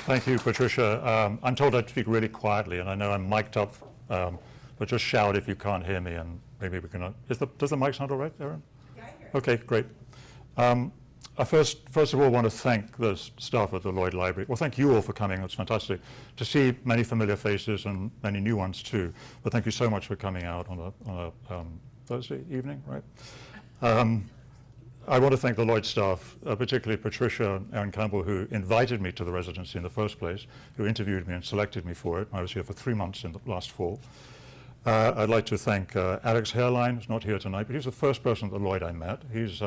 Thank you, Patricia. I'm told I speak really quietly, and I know I'm mic'd up, but just shout if you can't hear me, and maybe we can. Does the mic sound all right, Erin? Yeah, I hear it. Okay, great. I first of all want to thank the staff at the Lloyd Library. Well, thank you all for coming. It's fantastic to see many familiar faces and many new ones too. But thank you so much for coming out on a Thursday evening, right? I want to thank the Lloyd staff, particularly Patricia and Erin Campbell, who invited me to the residency in the first place, who interviewed me and selected me for it. I was here for 3 months in the last fall. I'd like to thank Alex Hairline, who's not here tonight, but he's the first person at the Lloyd I met. He's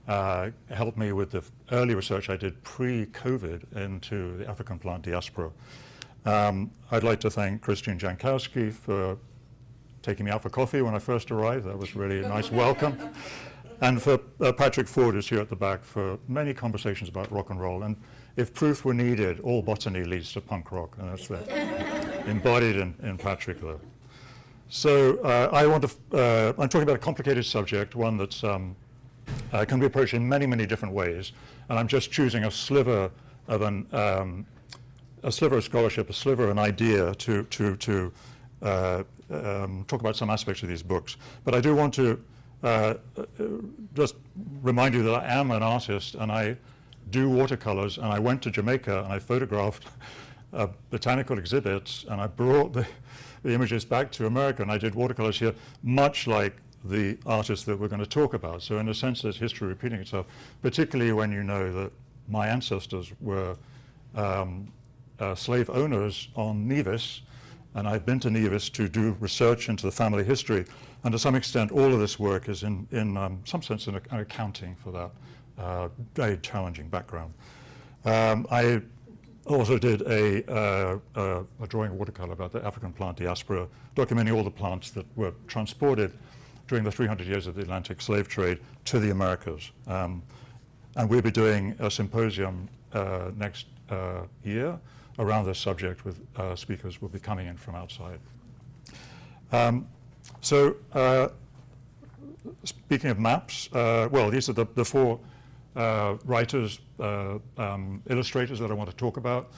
helped me with the early research I did pre-COVID into the African plant diaspora. I'd like to thank Christian Jankowski for taking me out for coffee when I first arrived. That was really a nice welcome. And for Patrick Ford, who's here at the back, for many conversations about rock and roll. And if proof were needed, all botany leads to punk rock, and that's embodied in Patrick there. So I'm talking about a complicated subject, one that's can be approached in many, many different ways. And I'm just choosing a sliver of scholarship, a sliver of an idea to talk about some aspects of these books. But I do want to just remind you that I am an artist and I do watercolors, and I went to Jamaica and I photographed botanical exhibits, and I brought the images back to America, and I did watercolors here, much like the artists that we're going to talk about. So in a sense, there's history repeating itself, particularly when you know that my ancestors were slave owners on Nevis, and I've been to Nevis to do research into the family history, and to some extent all of this work is in some sense an accounting for that very challenging background. I also did a drawing watercolor about the African plant diaspora, documenting all the plants that were transported during the 300 years of the Atlantic slave trade to the Americas. And we'll be doing a symposium next year around this subject with speakers will be coming in from outside. Speaking of maps, well, these are the four writers, illustrators that I want to talk about.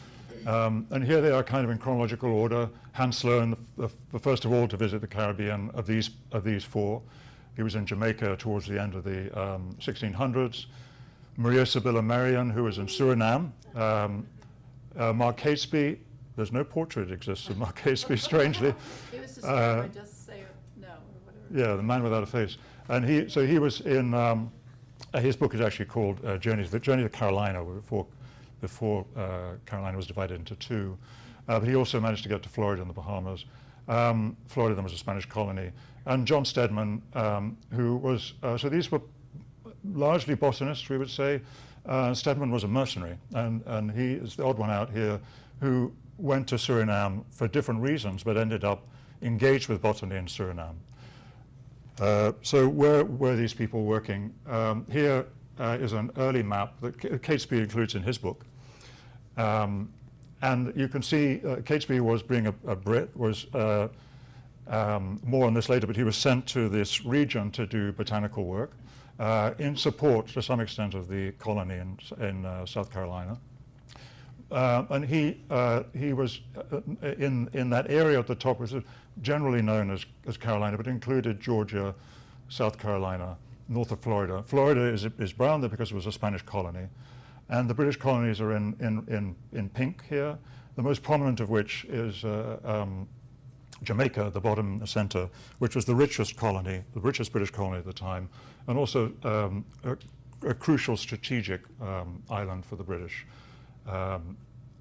And here they are kind of in chronological order. Hans Sloane, the first of all to visit the Caribbean of these four. He was in Jamaica towards the end of the 1600s. Maria Sibylla Merian, who was in Suriname. Mark Catesby, there's no portrait that exists of Mark Catesby, strangely. He was described by just say no or whatever. Yeah, the man without a face. And he was in, his book is actually called Journey to Carolina, before Carolina was divided into two. But he also managed to get to Florida and the Bahamas. Florida then was a Spanish colony. And John Stedman, who was, so these were largely botanists, we would say. Stedman was a mercenary, and he is the odd one out here who went to Suriname for different reasons, but ended up engaged with botany in Suriname. So where were these people working? Here is an early map that Catesby includes in his book. And you can see Catesby was, being a Brit, was more on this later, but he was sent to this region to do botanical work in support, to some extent, of the colony in South Carolina. And he was in that area at the top, was generally known as Carolina, but included Georgia, South Carolina, north of Florida. Florida is brown there because it was a Spanish colony. And the British colonies are in pink here, the most prominent of which is Jamaica, the bottom center, which was the richest colony, the richest British colony at the time, and also a crucial strategic island for the British. And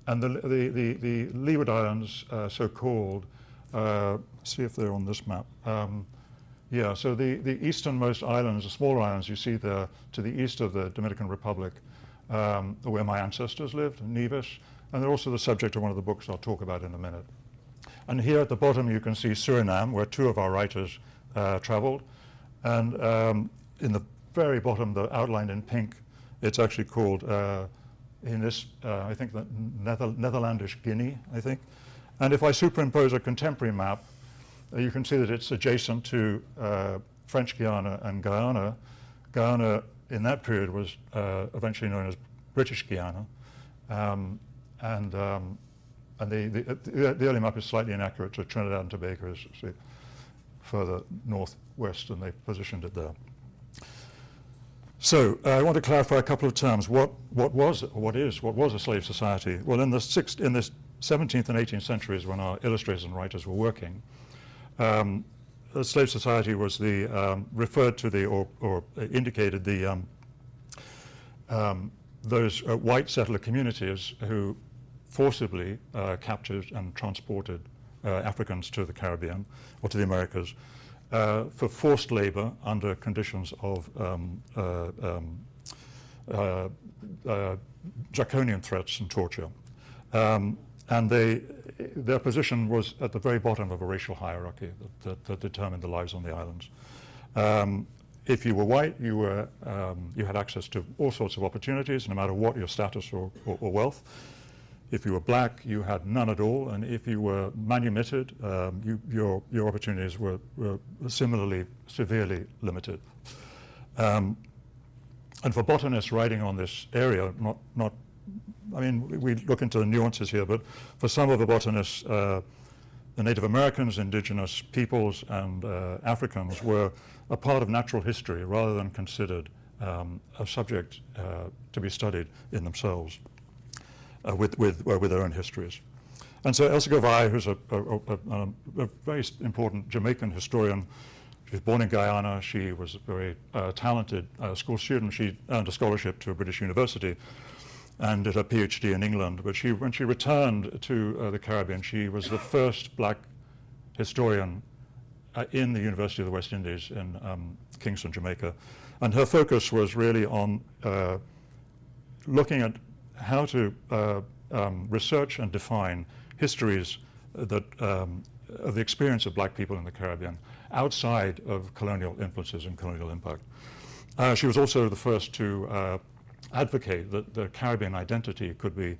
the Leeward Islands, so-called, see if they're on this map. Yeah, so the easternmost islands, the smaller islands you see there to the east of the Dominican Republic, where my ancestors lived, Nevis, and they're also the subject of one of the books I'll talk about in a minute. And here at the bottom you can see Suriname, where two of our writers traveled. And in the very bottom, the outlined in pink, it's actually called, in this, I think, the Netherlandish Guinea, I think. And if I superimpose a contemporary map, you can see that it's adjacent to French Guiana and Guyana. Guyana, in that period, was eventually known as British Guiana. the early map is slightly inaccurate, so Trinidad and Tobago is further northwest, and they positioned it there. So I want to clarify a couple of terms. What was a slave society? Well, in the 17th and 18th centuries, when our illustrators and writers were working, a slave society was referred to or indicated those white settler communities who forcibly captured and transported Africans to the Caribbean or to the Americas for forced labor under conditions of draconian threats and torture. And their position was at the very bottom of a racial hierarchy that determined the lives on the islands. If you were white, you had access to all sorts of opportunities, no matter what your status or wealth. If you were black, you had none at all, and if you were manumitted, your opportunities were similarly severely limited. And for botanists writing on this area, I mean, we look into the nuances here, but for some of the botanists, the Native Americans, indigenous peoples, and Africans were a part of natural history rather than considered a subject to be studied in themselves with their own histories. And so Elsa Govai, who's a very important Jamaican historian, she was born in Guyana. She was a very talented school student. She earned a scholarship to a British university and did a Ph.D. in England. But when she returned to the Caribbean, she was the first black historian in the University of the West Indies in Kingston, Jamaica. And her focus was really on looking at how to research and define histories that of the experience of black people in the Caribbean outside of colonial influences and colonial impact. She was also the first to advocate that the Caribbean identity could be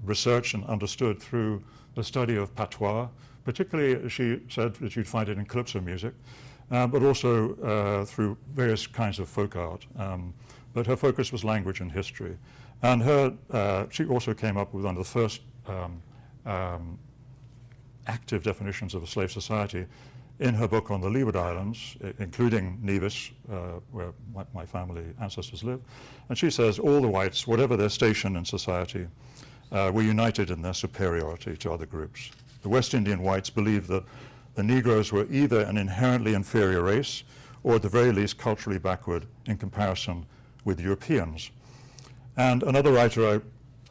researched and understood through the study of patois. Particularly, she said that you'd find it in calypso music, but also through various kinds of folk art. But her focus was language and history. And she also came up with one of the first active definitions of a slave society in her book on the Leeward Islands, including Nevis, where my family ancestors live. And she says all the whites, whatever their station in society, were united in their superiority to other groups. The West Indian whites believed that the Negroes were either an inherently inferior race or at the very least culturally backward in comparison with Europeans. And another writer I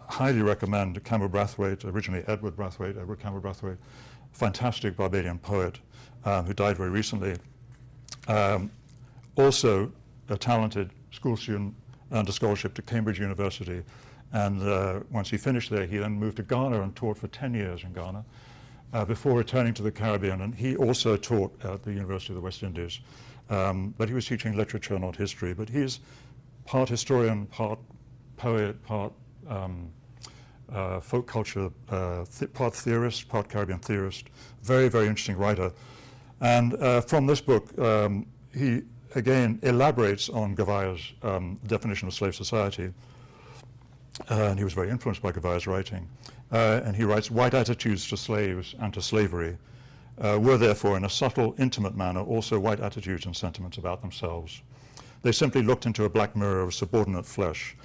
highly recommend, Campbell Brathwaite, originally Edward Campbell Brathwaite, fantastic Barbadian poet who died very recently. Also a talented school student, earned a scholarship to Cambridge University. And once he finished there, he then moved to Ghana and taught for 10 years in Ghana before returning to the Caribbean. And he also taught at the University of the West Indies. But he was teaching literature, not history. But he's part historian, part poet, part folk culture, part theorist, part Caribbean theorist. Very, very interesting writer. And from this book, he again elaborates on Govai's definition of slave society. And he was very influenced by Govai's writing. And he writes, white attitudes to slaves and to slavery were therefore in a subtle, intimate manner also white attitudes and sentiments about themselves. They simply looked into a black mirror of subordinate flesh.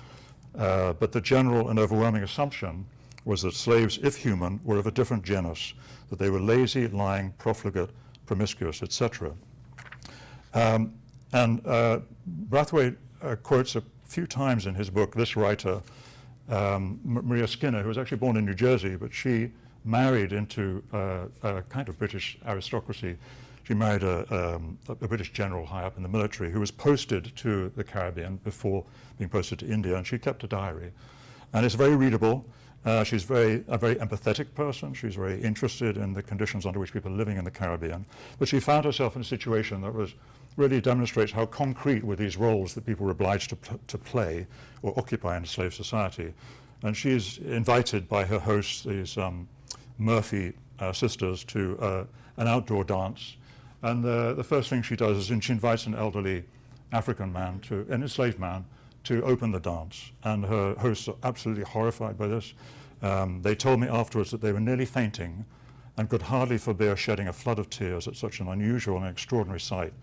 But the general and overwhelming assumption was that slaves, if human, were of a different genus, that they were lazy, lying, profligate, promiscuous, etc. Brathwaite quotes a few times in his book this writer, Maria Skinner, who was actually born in New Jersey, but she married into a kind of British aristocracy. She married a British general high up in the military who was posted to the Caribbean before being posted to India, and she kept a diary. And it's very readable. She's a very empathetic person. She's very interested in the conditions under which people are living in the Caribbean. But she found herself in a situation that really demonstrates how concrete were these roles that people were obliged to play or occupy in a slave society. And she's invited by her hosts, these Murphy sisters, to an outdoor dance. And the first thing she does is she invites an elderly African man, an enslaved man, to open the dance. And her hosts are absolutely horrified by this. They told me afterwards that they were nearly fainting and could hardly forbear shedding a flood of tears at such an unusual and extraordinary sight.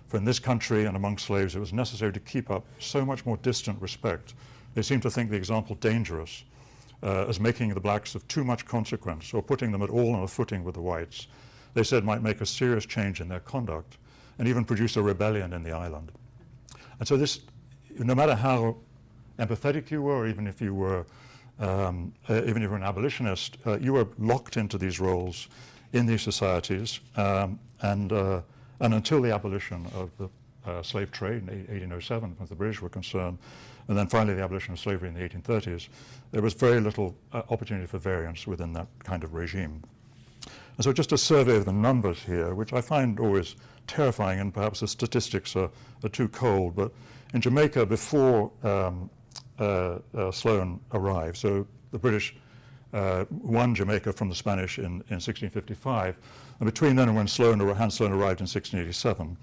For in this country and among slaves, it was necessary to keep up so much more distant respect. They seemed to think the example dangerous, as making the blacks of too much consequence or putting them at all on a footing with the whites, they said might make a serious change in their conduct and even produce a rebellion in the island. And so this, no matter how empathetic you were, or even if you were an abolitionist, you were locked into these roles in these societies, and until the abolition of the slave trade in 1807, when the British were concerned, and then finally the abolition of slavery in the 1830s, there was very little opportunity for variance within that kind of regime. And so just a survey of the numbers here, which I find always terrifying, and perhaps the statistics are too cold, but in Jamaica before Sloane arrived, so the British won Jamaica from the Spanish in 1655, and between then and when Hans Sloane arrived in 1687,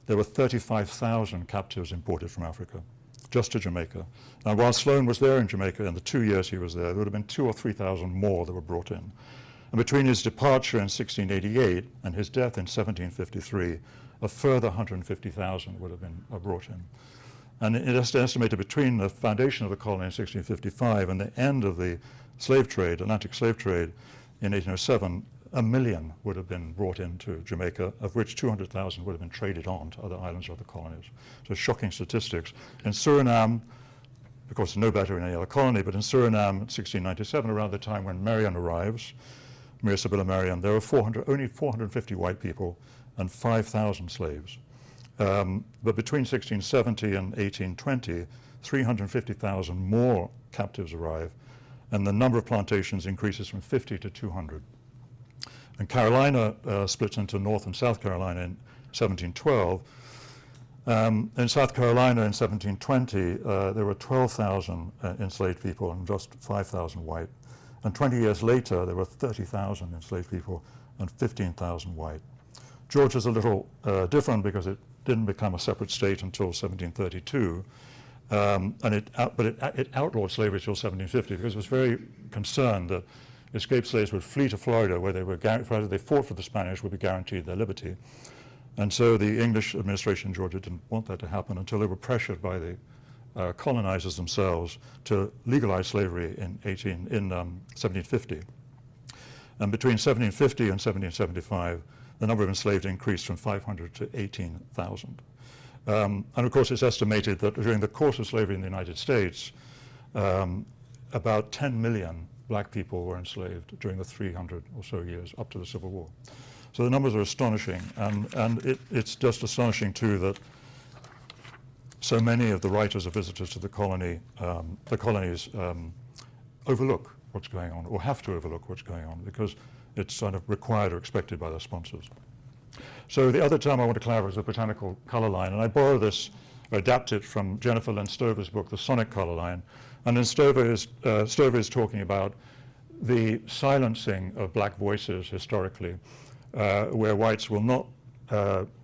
there were 35,000 captives imported from Africa, just to Jamaica. Now, while Sloane was there in Jamaica, in the 2 years he was there would have been 2,000 or 3,000 more that were brought in. And between his departure in 1688 and his death in 1753, a further 150,000 would have been brought in. And it is estimated between the foundation of the colony in 1655 and the end of the slave trade, Atlantic slave trade, in 1807, 1 million would have been brought into Jamaica, of which 200,000 would have been traded on to other islands or other colonies. So shocking statistics. In Suriname, of course, no better in any other colony, but in Suriname, 1697, around the time when Marion arrives, Maria Sibylla Marion, there were only 450 white people and 5,000 slaves. But between 1670 and 1820, 350,000 more captives arrive, and the number of plantations increases from 50 to 200. And Carolina splits into North and South Carolina in 1712. In South Carolina in 1720, there were 12,000 enslaved people and just 5,000 white. And 20 years later, there were 30,000 enslaved people and 15,000 white. Georgia's a little different because it didn't become a separate state until 1732, but it outlawed slavery until 1750 because it was very concerned that escaped slaves would flee to Florida, where they fought for the Spanish, would be guaranteed their liberty. And so the English administration in Georgia didn't want that to happen until they were pressured by the colonizers themselves to legalize slavery in 1750. And between 1750 and 1775, the number of enslaved increased from 500 to 18,000. And of course, it's estimated that during the course of slavery in the United States, about 10 million black people were enslaved during the 300 or so years up to the Civil War. So the numbers are astonishing, and it's just astonishing too that so many of the writers or visitors to the colonies overlook what's going on, or have to overlook what's going on, because it's sort of required or expected by their sponsors. So the other term I want to clarify is the botanical color line, and I borrow this, or adapt it from Jennifer Len Stover's book, The Sonic Color Line. And then Stover is talking about the silencing of black voices historically, where whites will not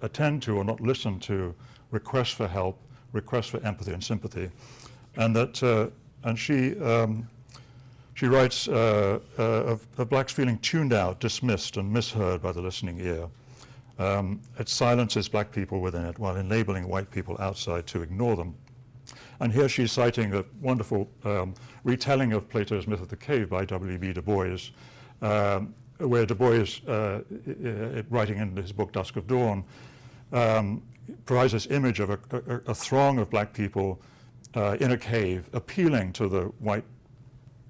attend to or not listen to requests for help, requests for empathy and sympathy, and that and she writes of blacks feeling tuned out, dismissed, and misheard by the listening ear. It silences black people within it while enabling white people outside to ignore them. And here she's citing a wonderful retelling of Plato's Myth of the Cave by W.B. Du Bois, where Du Bois, writing in his book Dusk of Dawn, provides this image of a throng of black people in a cave appealing to the white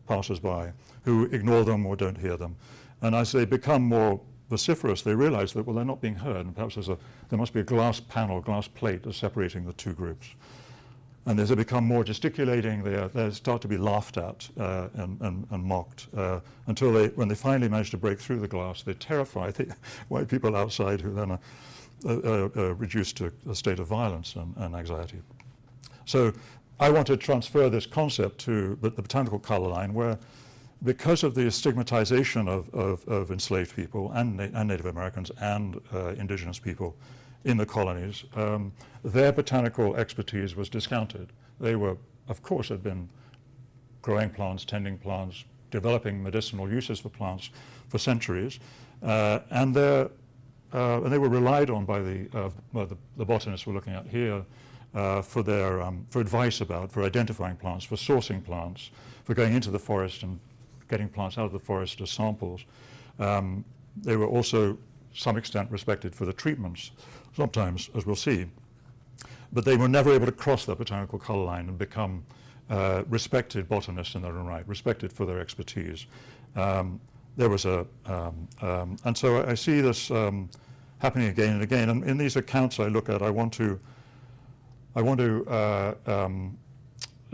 passers-by who ignore them or don't hear them. And as they become more vociferous, they realize that, well, they're not being heard, and perhaps there must be a glass panel, glass plate that's separating the two groups. And as they become more gesticulating, they start to be laughed at and mocked until when they finally manage to break through the glass, they terrify the white people outside, who then are reduced to a state of violence and anxiety. So I want to transfer this concept to the botanical color line, where because of the stigmatization of enslaved people and Native Americans and indigenous people in the colonies, their botanical expertise was discounted. They were, of course, had been growing plants, tending plants, developing medicinal uses for plants for centuries, and they were relied on by the botanists we're looking at here for advice about, for identifying plants, for sourcing plants, for going into the forest and getting plants out of the forest as samples. They were also, to some extent, respected for the treatments, sometimes, as we'll see. But they were never able to cross that botanical color line and become respected botanists in their own right, respected for their expertise. There was and so I see this happening again and again. And in these accounts I look at, I want to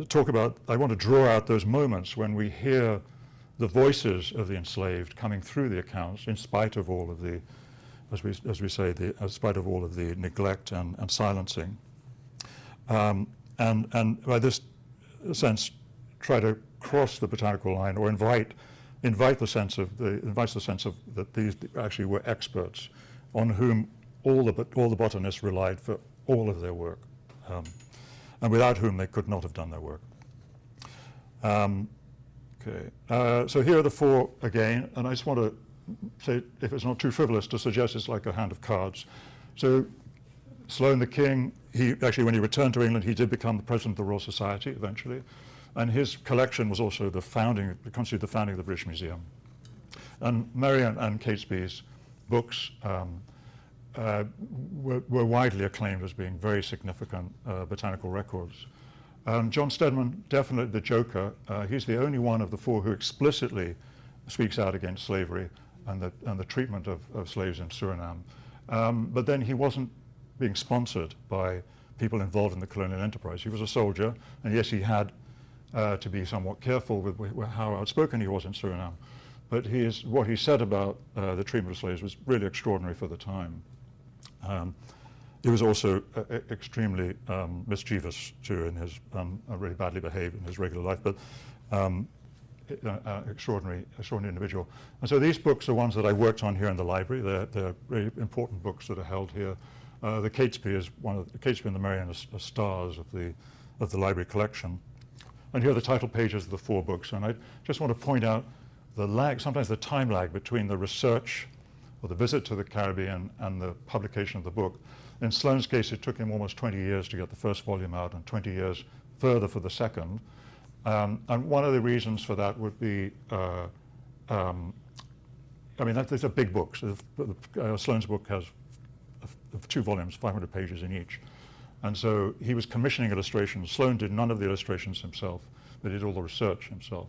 draw out those moments when we hear the voices of the enslaved coming through the accounts, in spite of all of the, as we say, in spite of all of the neglect and silencing, and by this sense, try to cross the botanical line or invite the sense of that these actually were experts, on whom all the botanists relied for all of their work, and without whom they could not have done their work. So here are the four again, and I just want to say, if it's not too frivolous, to suggest it's like a hand of cards. So Sloane the King, he actually, when he returned to England, he did become the president of the Royal Society eventually, and his collection was also constituted the founding of the British Museum. And Marion and Catesby's books were widely acclaimed as being very significant botanical records. John Stedman, definitely the joker. He's the only one of the four who explicitly speaks out against slavery and the treatment of slaves in Suriname. But then he wasn't being sponsored by people involved in the colonial enterprise. He was a soldier, and yes, he had to be somewhat careful with how outspoken he was in Suriname. But what he said about the treatment of slaves was really extraordinary for the time. He was also extremely mischievous too, in his really badly behaved in his regular life, but extraordinary individual. And so these books are ones that I worked on here in the library. They're really important books that are held here. The Catesby and the Marion are stars of the library collection. And here are the title pages of the four books. And I just want to point out the lag, sometimes the time lag between the research or the visit to the Caribbean and the publication of the book. In Sloane's case, it took him almost 20 years to get the first volume out and 20 years further for the second. And one of the reasons for that would be, these are big books. Sloane's book has 2 volumes, 500 pages in each. And so he was commissioning illustrations. Sloane did none of the illustrations himself, but did all the research himself,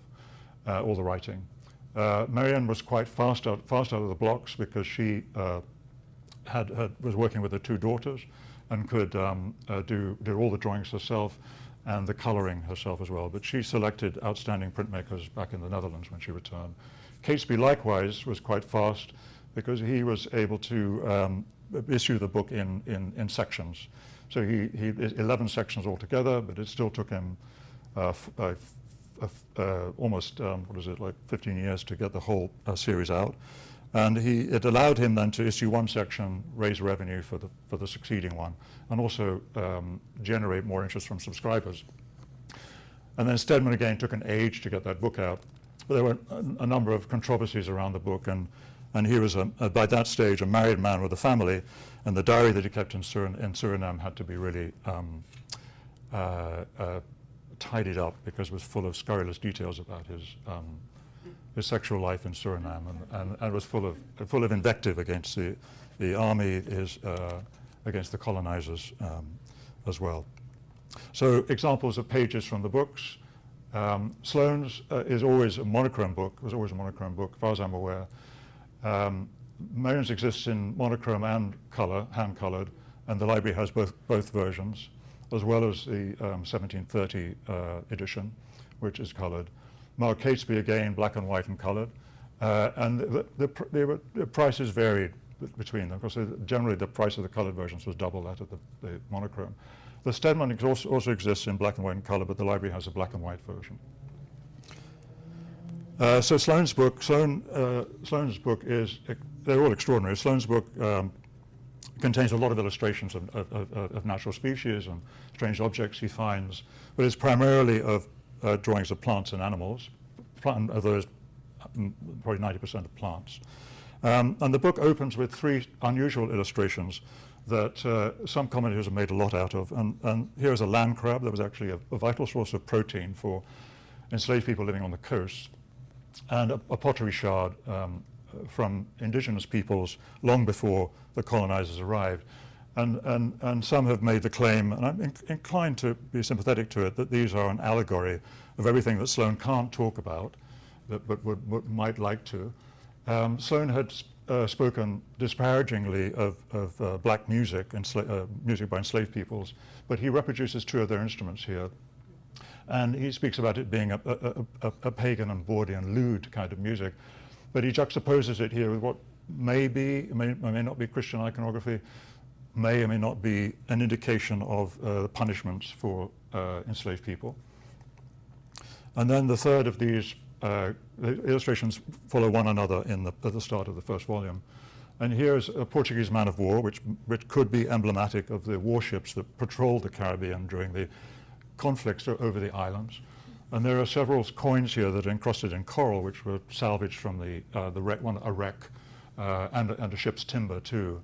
all the writing. Marion was quite fast out of the blocks because she was working with her 2 daughters and could do all the drawings herself and the coloring herself as well. But she selected outstanding printmakers back in the Netherlands when she returned. Catesby likewise was quite fast because he was able to issue the book in sections. So he 11 sections altogether, but it still took him almost 15 years to get the whole series out. And it allowed him then to issue one section, raise revenue for the succeeding one, and also generate more interest from subscribers. And then Stedman again took an age to get that book out. But there were a number of controversies around the book, and he was by that stage a married man with a family, and the diary that he kept in Suriname had to be really tidied up because it was full of scurrilous details about his sexual life in Suriname, and was full of invective against the army, against the colonizers as well. So examples of pages from the books. Sloane's is always a monochrome book, was always a monochrome book, as far as I'm aware. Marion's exists in monochrome and color, hand-colored, and the library has both versions, as well as the 1730 edition, which is colored. Mark Catesby, again, black and white and colored. And the prices varied between them, because generally the price of the colored versions was double that of the monochrome. The Stedman also exists in black and white and color, but the library has a black and white version. So Sloane's book is, they're all extraordinary. Sloane's book contains a lot of illustrations of natural species and strange objects he finds, but it's primarily of drawings of plants and animals. Those probably 90% of plants. And the book opens with three unusual illustrations that some commentators have made a lot out of. And here's a land crab that was actually a vital source of protein for enslaved people living on the coast, and a pottery shard from indigenous peoples long before the colonizers arrived. And some have made the claim, and I'm inclined to be sympathetic to it, that these are an allegory of everything that Sloane can't talk about, but might like to. Sloane had spoken disparagingly of black music and music by enslaved peoples, but he reproduces two of their instruments here. And he speaks about it being a pagan and Bordean lewd kind of music, but he juxtaposes it here with what may not be Christian iconography, may or may not be an indication of punishments for enslaved people. And then the third of these the illustrations follow one another at the start of the first volume. And here's a Portuguese man of war, which could be emblematic of the warships that patrolled the Caribbean during the conflicts over the islands. And there are several coins here that are encrusted in coral, which were salvaged from a wreck and a ship's timber too.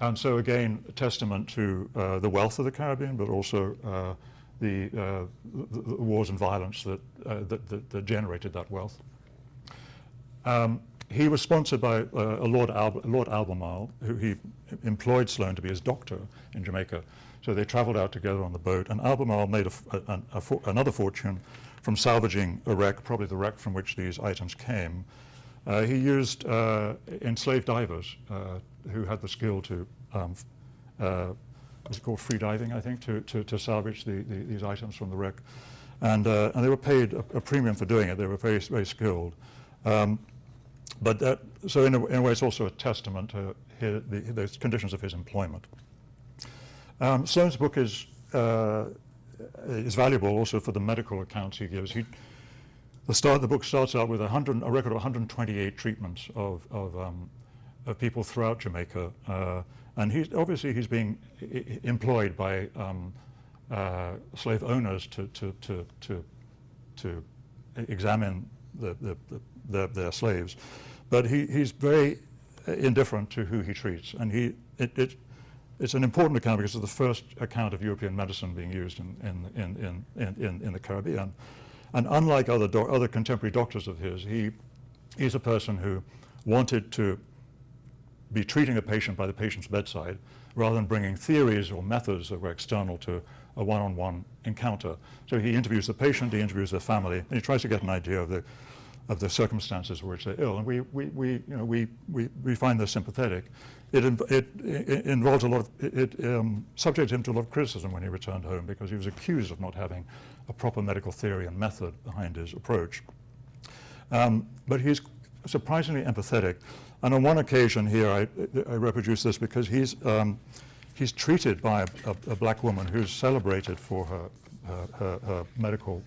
And so again, a testament to the wealth of the Caribbean, but also the wars and violence that generated that wealth. He was sponsored by Lord Albemarle, who he employed Sloane to be his doctor in Jamaica. So they traveled out together on the boat, and Albemarle made another fortune from salvaging a wreck, probably the wreck from which these items came. He used enslaved divers who had the skill to, what's it called, free diving, I think, to salvage these items from the wreck. And they were paid a premium for doing it. They were very, very skilled. So in a way, it's also a testament to the conditions of his employment. Sloane's book is valuable also for the medical accounts he gives. The book starts out with a record of 128 treatments of people throughout Jamaica, and he's being employed by slave owners to examine their slaves, but he's very indifferent to who he treats, and it's an important account because it's the first account of European medicine being used in the Caribbean. And unlike other contemporary doctors of his, he's a person who wanted to be treating a patient by the patient's bedside rather than bringing theories or methods that were external to a one-on-one encounter. So he interviews the patient, he interviews their family, and he tries to get an idea of the circumstances in which they're ill. And we find this sympathetic. It involves a lot of, it subjected him to a lot of criticism when he returned home because he was accused of not having a proper medical theory and method behind his approach. But he's surprisingly empathetic. And on one occasion here, I reproduce this because he's treated by a black woman who's celebrated for her medical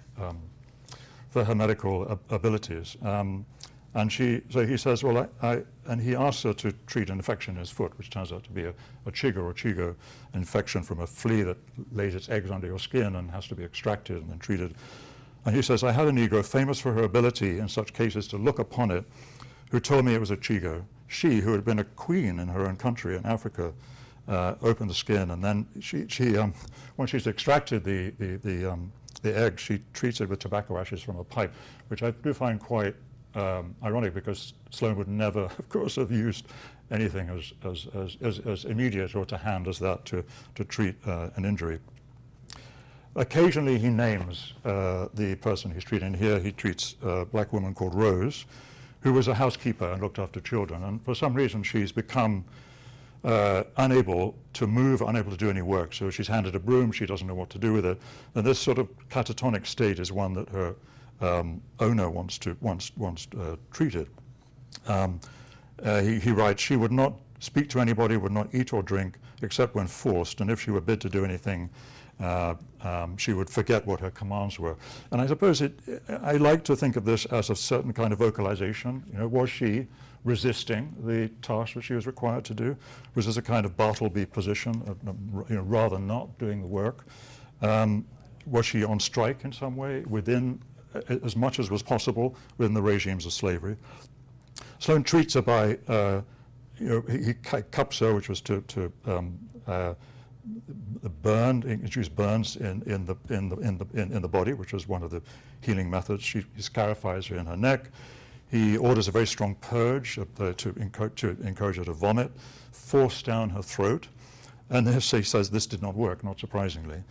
abilities. And so he says, well, and he asks her to treat an infection in his foot, which turns out to be a chigga or chigo infection from a flea that lays its eggs under your skin and has to be extracted and then treated. And he says, I had a Negro famous for her ability in such cases to look upon it, who told me it was a chigo. She, who had been a queen in her own country in Africa, opened the skin, and then she when she's extracted the egg, she treats it with tobacco ashes from a pipe, which I do find quite ironic because Sloane would never, of course, have used anything as immediate or to hand as that to treat an injury. Occasionally he names the person he's treating. Here he treats a black woman called Rose, who was a housekeeper and looked after children, and for some reason she's become unable to move, unable to do any work. So she's handed a broom, she doesn't know what to do with it. And this sort of catatonic state is one that her owner wants treated. He writes, she would not speak to anybody, would not eat or drink except when forced, and if she were bid to do anything She would forget what her commands were. And I suppose I like to think of this as a certain kind of vocalization. You know, was she resisting the task which she was required to do? Was this a kind of Bartleby position, rather not doing the work? Was she on strike in some way within, as much as was possible, within the regimes of slavery? Sloane treats her by, he cups her, which was to introduce burns in the body, which was one of the healing methods. He scarifies her in her neck. He orders a very strong purge to encourage her to vomit, force down her throat. And he says this did not work, not surprisingly.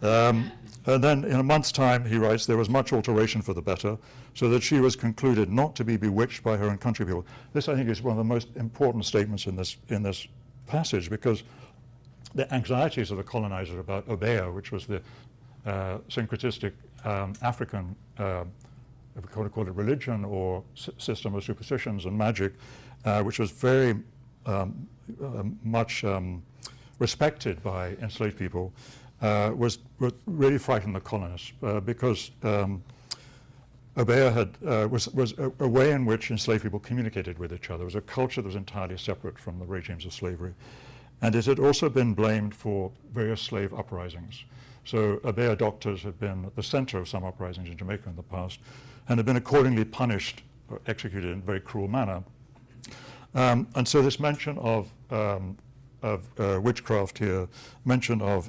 And then in a month's time, he writes, there was much alteration for the better, so that she was concluded not to be bewitched by her own country people. This, I think, is one of the most important statements in this passage, because the anxieties of the colonizers about Obeah, which was the syncretistic African, if we call it religion or system of superstitions and magic, which was very much respected by enslaved people, was really frightened the colonists because Obeah was a way in which enslaved people communicated with each other. It was a culture that was entirely separate from the regimes of slavery. And it had also been blamed for various slave uprisings. So Obeah doctors had been at the center of some uprisings in Jamaica in the past and had been accordingly punished or executed in a very cruel manner. And so this mention of witchcraft here, mention of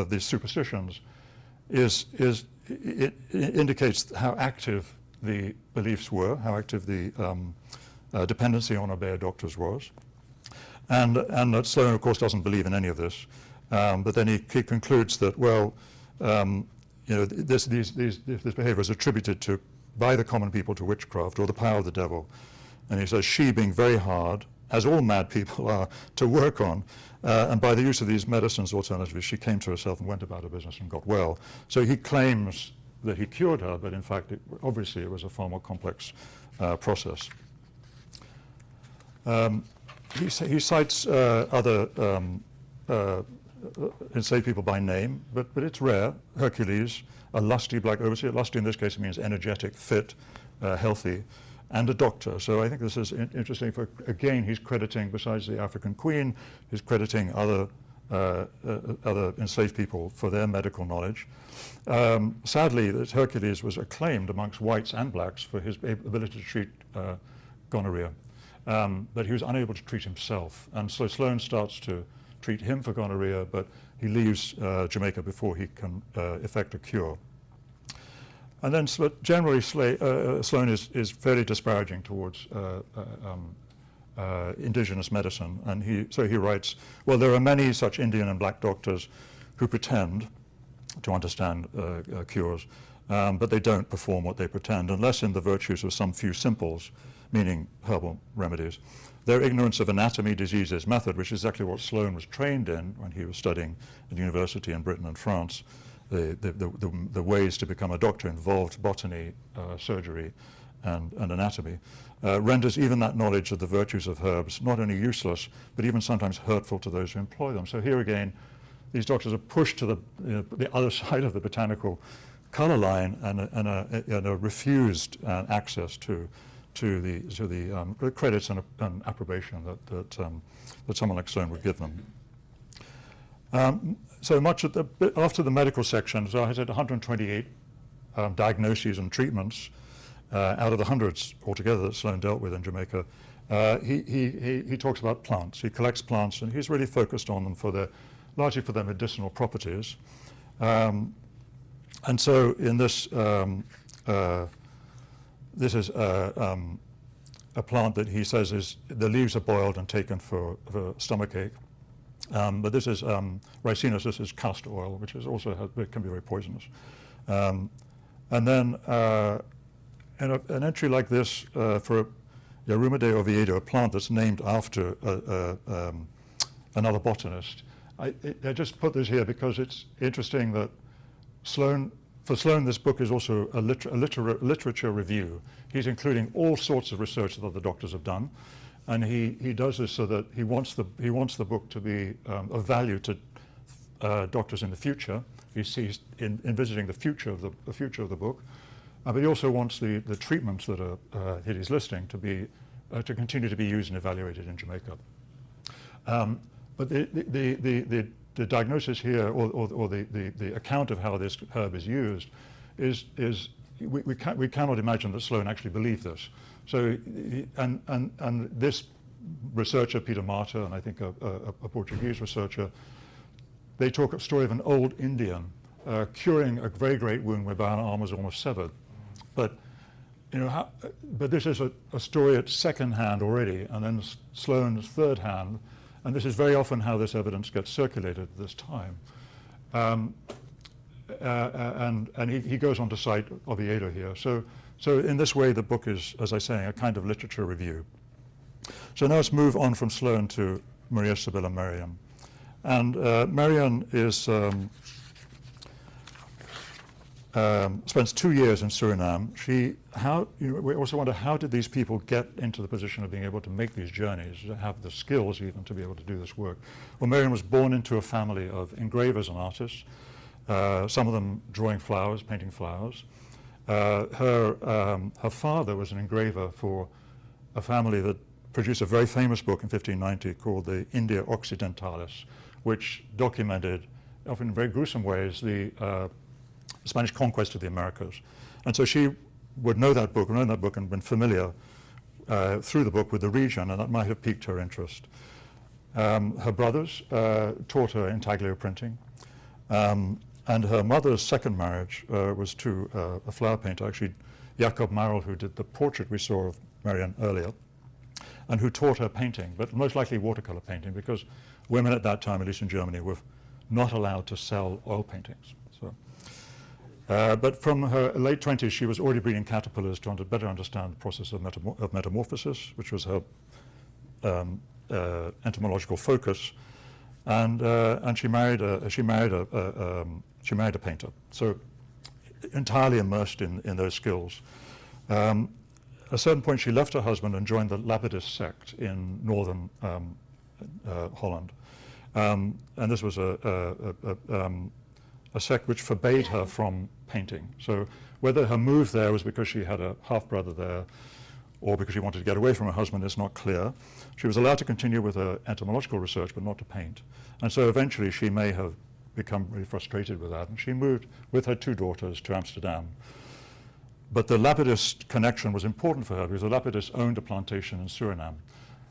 these superstitions, it indicates how active the beliefs were, how active the dependency on Obeah doctors was. And that Sloane, of course, doesn't believe in any of this. But then he concludes that, well, this behavior is attributed by the common people to witchcraft or the power of the devil. And he says, she being very hard, as all mad people are, to work on, and by the use of these medicines alternatively, she came to herself and went about her business and got well. So he claims that he cured her, but in fact, obviously it was a far more complex process. He cites other enslaved people by name, but it's rare. Hercules, a lusty black overseer. Lusty in this case means energetic, fit, healthy, and a doctor. So I think this is interesting. Again, he's crediting, besides the African queen, he's crediting other enslaved people for their medical knowledge. Sadly, that Hercules was acclaimed amongst whites and blacks for his ability to treat gonorrhea. But he was unable to treat himself. And so Sloane starts to treat him for gonorrhea, but he leaves Jamaica before he can effect a cure. And then generally Sloane is fairly disparaging towards indigenous medicine. And he writes, well, there are many such Indian and black doctors who pretend to understand cures, but they don't perform what they pretend, unless in the virtues of some few simples, meaning herbal remedies. Their ignorance of anatomy, diseases, method, which is exactly what Sloane was trained in when he was studying at university in Britain and France. The ways to become a doctor involved botany, surgery, and anatomy, renders even that knowledge of the virtues of herbs not only useless, but even sometimes hurtful to those who employ them. So here again, these doctors are pushed to the other side of the botanical color line and are refused access to the credits and approbation that someone like Sloane would give them. So much after the medical section, so I said 128 diagnoses and treatments out of the hundreds altogether that Sloane dealt with in Jamaica. He talks about plants. He collects plants, and he's really focused on them largely for their medicinal properties. And so in this, this is a plant that he says the leaves are boiled and taken for stomachache. But this is ricinus. This is castor oil, which is also can be very poisonous. And then an entry like this for Yaruma de Oviedo, a plant that's named after another botanist. I just put this here because it's interesting that for Sloane, this book is also a literature review. He's including all sorts of research that other doctors have done. And he does this so that he wants the book to be of value to doctors in the future. He sees envisaging the future of the book, but he also wants the treatments that are that he's listing to be to continue to be used and evaluated in Jamaica. But the diagnosis here, or the account of how this herb is used, is we cannot imagine that Sloane actually believed this. So and this researcher, Peter Marta, and I think a Portuguese researcher, they talk a story of an old Indian curing a very great wound whereby an arm was almost severed. But but this is a story at second hand already, and then Sloane's third hand, and this is very often how this evidence gets circulated at this time. And he goes on to cite Oviedo here. So in this way, the book is, as I say, a kind of literature review. So now let's move on from Sloane to Maria Sibylla Merian. And Merian is spends 2 years in Suriname. We also wonder, how did these people get into the position of being able to make these journeys, to have the skills even to be able to do this work? Well, Merian was born into a family of engravers and artists, some of them drawing flowers, painting flowers. Her father was an engraver for a family that produced a very famous book in 1590 called the India Occidentalis, which documented, often in very gruesome ways, the Spanish conquest of the Americas. And so she would know that book and been familiar through the book with the region, and that might have piqued her interest. Her brothers taught her intaglio printing, and her mother's second marriage was to a flower painter, actually Jacob Marel, who did the portrait we saw of Merian earlier, and who taught her painting, but most likely watercolor painting, because women at that time, at least in Germany, were not allowed to sell oil paintings. So, but from her late 20s, she was already breeding caterpillars to better understand the process of metamorphosis, which was her entomological focus, and she married a painter. So entirely immersed in those skills. At a certain point, she left her husband and joined the Lapidist sect in northern Holland. And this was a sect which forbade her from painting. So whether her move there was because she had a half-brother there or because she wanted to get away from her husband is not clear. She was allowed to continue with her entomological research, but not to paint. And so eventually she may have become really frustrated with that, and she moved with her 2 daughters to Amsterdam. But the Lapidist connection was important for her because the Lapidists owned a plantation in Suriname.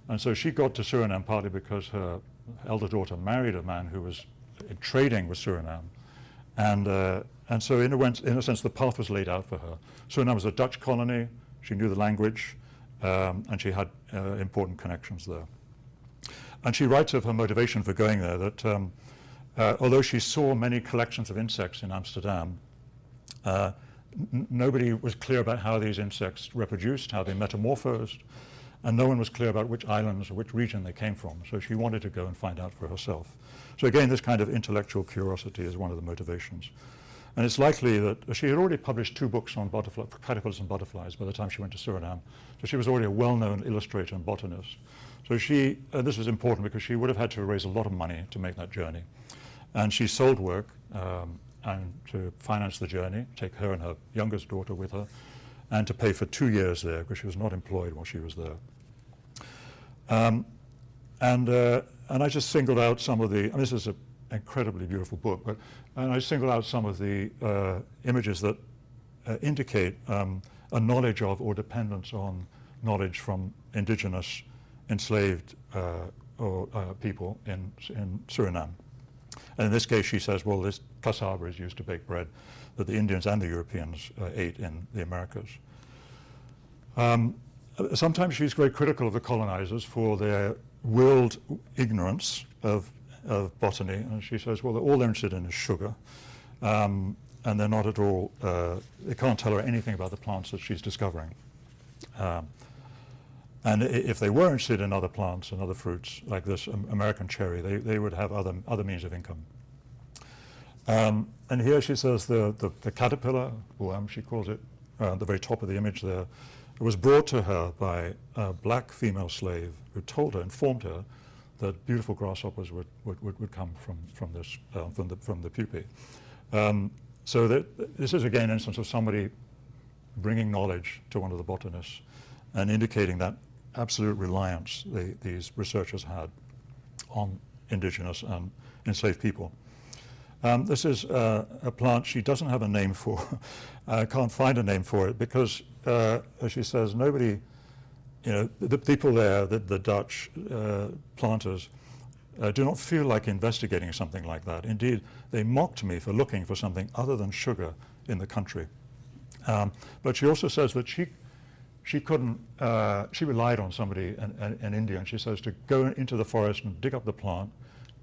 And so she got to Suriname partly because her elder daughter married a man who was trading with Suriname. And so in a sense, the path was laid out for her. Suriname was a Dutch colony. She knew the language, and she had important connections there. And she writes of her motivation for going there that although she saw many collections of insects in Amsterdam, nobody was clear about how these insects reproduced, how they metamorphosed, and no one was clear about which islands or which region they came from. So she wanted to go and find out for herself. So again, this kind of intellectual curiosity is one of the motivations. And it's likely that she had already published 2 books on caterpillars and butterflies by the time she went to Suriname. So she was already a well-known illustrator and botanist. So this was important because she would have had to raise a lot of money to make that journey. And she sold work and to finance the journey, take her and her youngest daughter with her, and to pay for 2 years there because she was not employed while she was there. And I just singled out some of the, and this is an incredibly beautiful book, and I singled out some of the images that indicate a knowledge of or dependence on knowledge from indigenous enslaved people in Suriname. And in this case, she says, well, this cassava is used to bake bread that the Indians and the Europeans ate in the Americas. Sometimes she's very critical of the colonizers for their willed ignorance of botany, and she says, well, all they're interested in is sugar, and they're not at all, they can't tell her anything about the plants that she's discovering. And if they were interested in other plants and other fruits, like this American cherry, they would have other means of income. And here she says the caterpillar, worm she calls it, at the very top of the image there, was brought to her by a black female slave who informed her that beautiful grasshoppers would come from this from the pupae. So this is again an instance of somebody bringing knowledge to one of the botanists and indicating that absolute reliance these researchers had on indigenous and enslaved people. This is a plant she doesn't have a name for. I can't find a name for it because, as she says, nobody, the people there, the Dutch planters, do not feel like investigating something like that. Indeed, they mocked me for looking for something other than sugar in the country. But she also says that she couldn't, she relied on somebody, an Indian, she says, to go into the forest and dig up the plant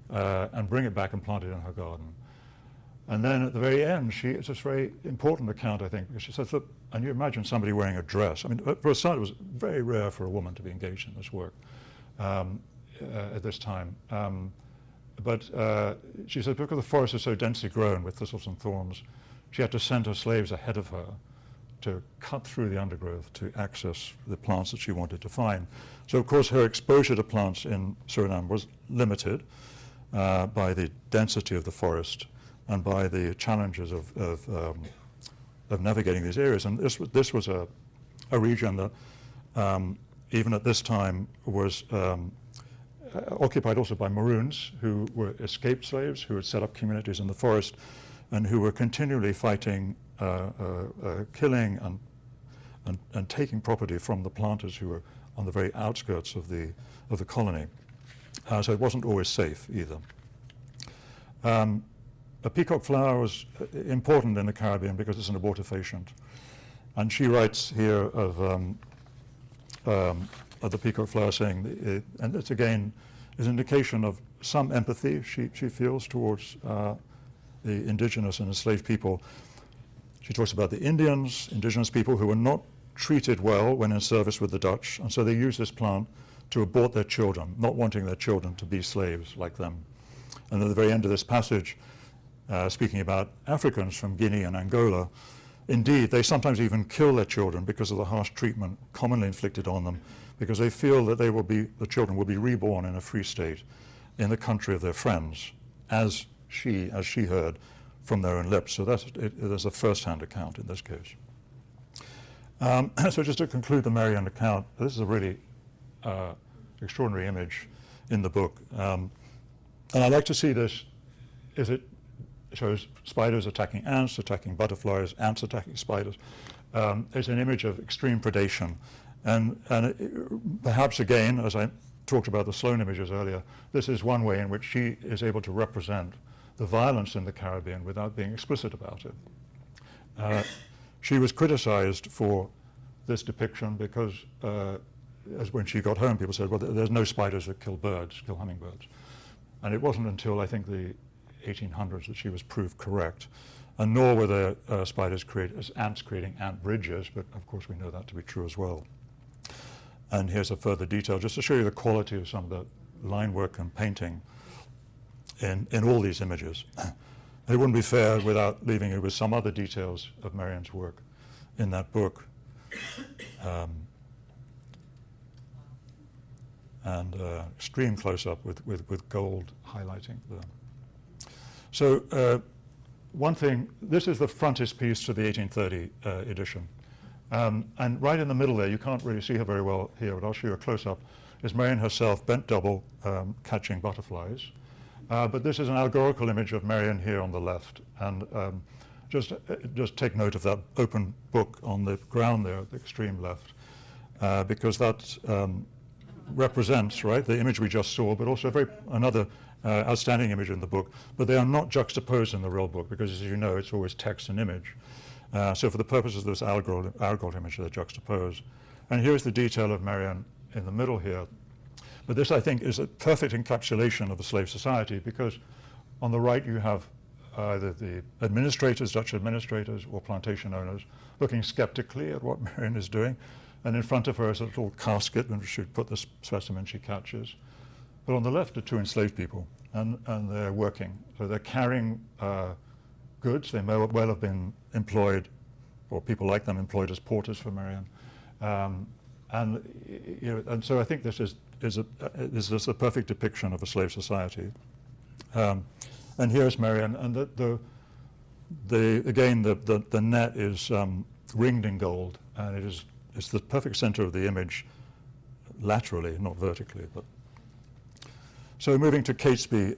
and bring it back and plant it in her garden. And then at the very end, it's this very important account, I think, because she says, look, and you imagine somebody wearing a dress. I mean, for a start, it was very rare for a woman to be engaged in this work at this time. But she said, because the forest is so densely grown with thistles and thorns, she had to send her slaves ahead of her to cut through the undergrowth to access the plants that she wanted to find. So, of course, her exposure to plants in Suriname was limited by the density of the forest and by the challenges of navigating these areas. And this was a region that, even at this time, was occupied also by Maroons, who were escaped slaves, who had set up communities in the forest, and who were continually fighting, killing and taking property from the planters who were on the very outskirts of the colony. So it wasn't always safe either. The peacock flower was important in the Caribbean because it's an abortifacient. And she writes here of the peacock flower saying, and this again is an indication of some empathy she feels towards the indigenous and enslaved people. She talks about the Indians, indigenous people who were not treated well when in service with the Dutch, and so they used this plant to abort their children, not wanting their children to be slaves like them. And at the very end of this passage, speaking about Africans from Guinea and Angola, indeed, they sometimes even kill their children because of the harsh treatment commonly inflicted on them, because they feel that the children will be reborn in a free state in the country of their friends, as she heard from their own lips. So there's a first-hand account in this case. So just to conclude the Marianne account, this is a really extraordinary image in the book. And I like to see this, it shows spiders attacking ants, attacking butterflies, ants attacking spiders. It's an image of extreme predation. And perhaps again, as I talked about the Sloan images earlier, this is one way in which she is able to represent the violence in the Caribbean without being explicit about it. She was criticized for this depiction because as when she got home, people said, well, there's no spiders that kill birds, kill hummingbirds. And it wasn't until, I think, the 1800s that she was proved correct. And nor were there ants creating ant bridges, but of course we know that to be true as well. And here's a further detail, just to show you the quality of some of the line work and painting in all these images. It wouldn't be fair without leaving you with some other details of Marianne's work in that book. And extreme close-up with gold highlighting them. So one thing, this is the frontispiece to the 1830 edition. And right in the middle there, you can't really see her very well here, but I'll show you a close-up, is Marianne herself bent double catching butterflies. But this is an allegorical image of Marianne here on the left. And just take note of that open book on the ground there at the extreme left, because that represents, right, the image we just saw, but also another outstanding image in the book. But they are not juxtaposed in the real book because, as you know, it's always text and image. So for the purposes of this allegorical image, they're juxtaposed. And here's the detail of Marianne in the middle here. But this, I think, is a perfect encapsulation of a slave society, because on the right you have either the administrators, Dutch administrators, or plantation owners looking skeptically at what Marianne is doing. And in front of her is a little casket in which she put the specimen she catches. But on the left are two enslaved people, and they're working. So they're carrying goods. They may well have been employed, or people like them employed as porters for Marianne. And so I think this is is just a perfect depiction of a slave society. And here's Marion, and the net is ringed in gold, and it's the perfect center of the image, laterally, not vertically. But so moving to Catesby.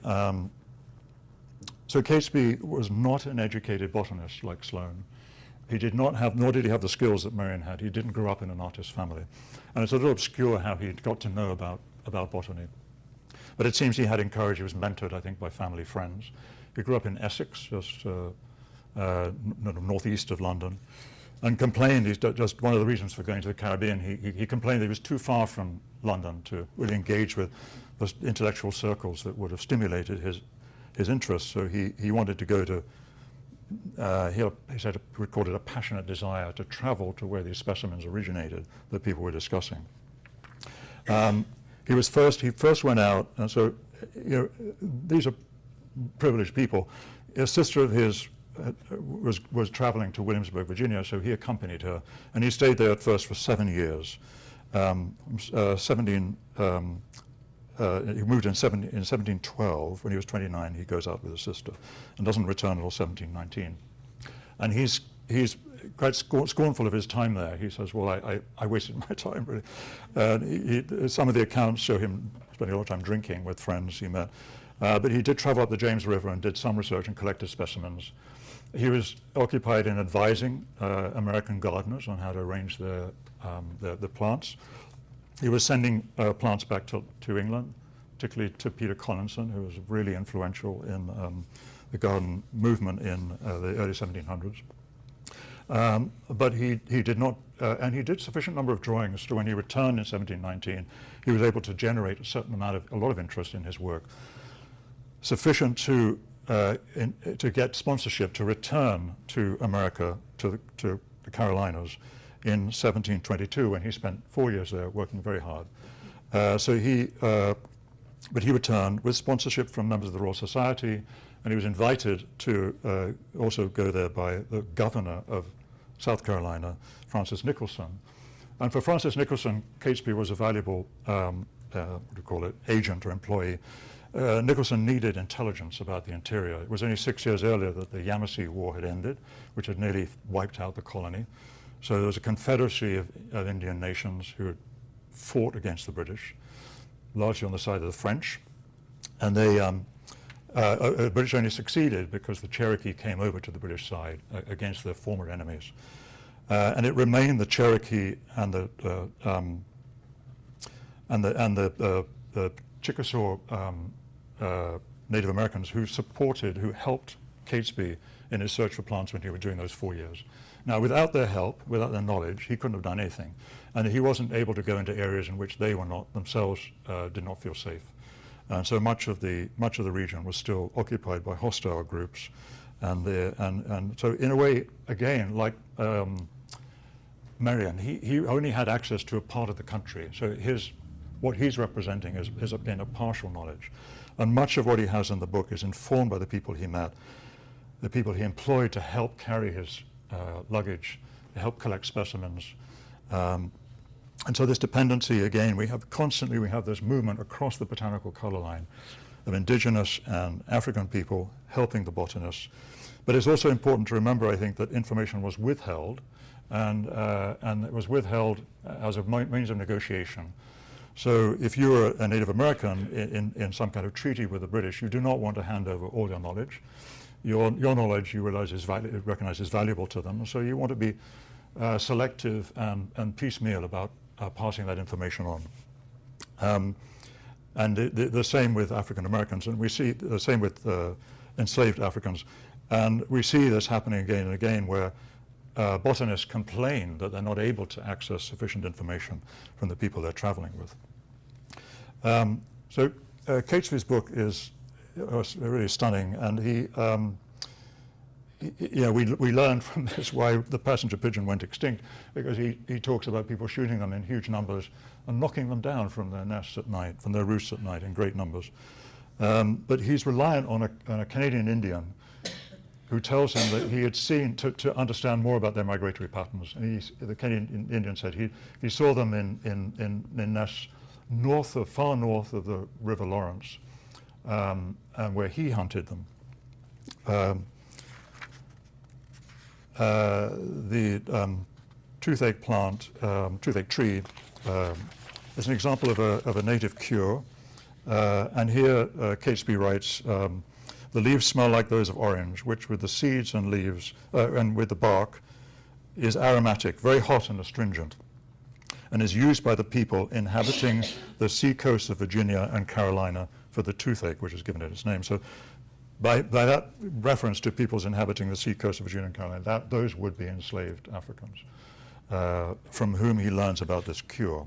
So Catesby was not an educated botanist like Sloane. He did not have, nor did he have the skills that Marion had. He didn't grow up in an artist family. And it's a little obscure how he got to know about botany. But it seems he had encouraged, he was mentored, I think, by family friends. He grew up in Essex, just northeast of London, and complained, he's just one of the reasons for going to the Caribbean, he complained that he was too far from London to really engage with the intellectual circles that would have stimulated his interests. So he wanted to go to, he said, he recorded a passionate desire to travel to where these specimens originated that people were discussing. He first went out, and so these are privileged people. A sister of his was traveling to Williamsburg, Virginia, so he accompanied her, and he stayed there at first for 7 years. He moved in 1712. When he was 29, he goes out with his sister and doesn't return until 1719. And he's quite scornful of his time there. He says, well, I wasted my time, really. Some of the accounts show him spending a lot of time drinking with friends he met. But he did travel up the James River and did some research and collected specimens. He was occupied in advising American gardeners on how to arrange the plants. He was sending plants back to England, particularly to Peter Collinson, who was really influential in the garden movement in the early 1700s. But he did not, and he did sufficient number of drawings to when he returned in 1719, he was able to generate a lot of interest in his work, sufficient to get sponsorship to return to America, to the Carolinas, in 1722, when he spent 4 years there working very hard. But he returned with sponsorship from members of the Royal Society, and he was invited to also go there by the governor of South Carolina, Francis Nicholson. And for Francis Nicholson, Catesby was a valuable, agent or employee. Nicholson needed intelligence about the interior. It was only 6 years earlier that the Yamasee War had ended, which had nearly wiped out the colony. So there was a confederacy of Indian nations who had fought against the British, largely on the side of the French. And the British only succeeded because the Cherokee came over to the British side against their former enemies. And it remained the Cherokee and the Chickasaw Native Americans who helped Catesby in his search for plants when he was doing those 4 years. Now, without their help, without their knowledge, he couldn't have done anything. And he wasn't able to go into areas in which they were not, themselves did not feel safe. And so much of the region was still occupied by hostile groups. And so in a way, again, like Marion, he only had access to a part of the country. So what he's representing has been a partial knowledge. And much of what he has in the book is informed by the people he met, the people he employed to help carry his luggage, to help collect specimens. And so this dependency, again, we have this movement across the botanical color line of indigenous and African people helping the botanists. But it's also important to remember, I think, that information was withheld, and it was withheld as a means of negotiation. So if you're a Native American in some kind of treaty with the British, you do not want to hand over all your knowledge. Your knowledge, you realize, recognize is valuable to them. So you want to be selective and piecemeal about passing that information on. And the same with African Americans, and we see the same with enslaved Africans. And we see this happening again and again, where botanists complain that they're not able to access sufficient information from the people they're traveling with. So Catesby's book is really stunning, and we learned from this why the passenger pigeon went extinct, because he talks about people shooting them in huge numbers and knocking them down from their nests at night, from their roosts at night in great numbers. But he's reliant on a Canadian Indian who tells him that he had seen, to understand more about their migratory patterns. And the Canadian Indian said he saw them in nests far north of the River Lawrence, and where he hunted them. The toothache plant, toothache tree, is an example of a native cure. And here Catesby writes, the leaves smell like those of orange, which with the seeds and leaves, and with the bark, is aromatic, very hot and astringent, and is used by the people inhabiting the sea coasts of Virginia and Carolina for the toothache, which has given it its name. So by that reference to peoples inhabiting the sea coast of Virginia and Carolina, those would be enslaved Africans, from whom he learns about this cure.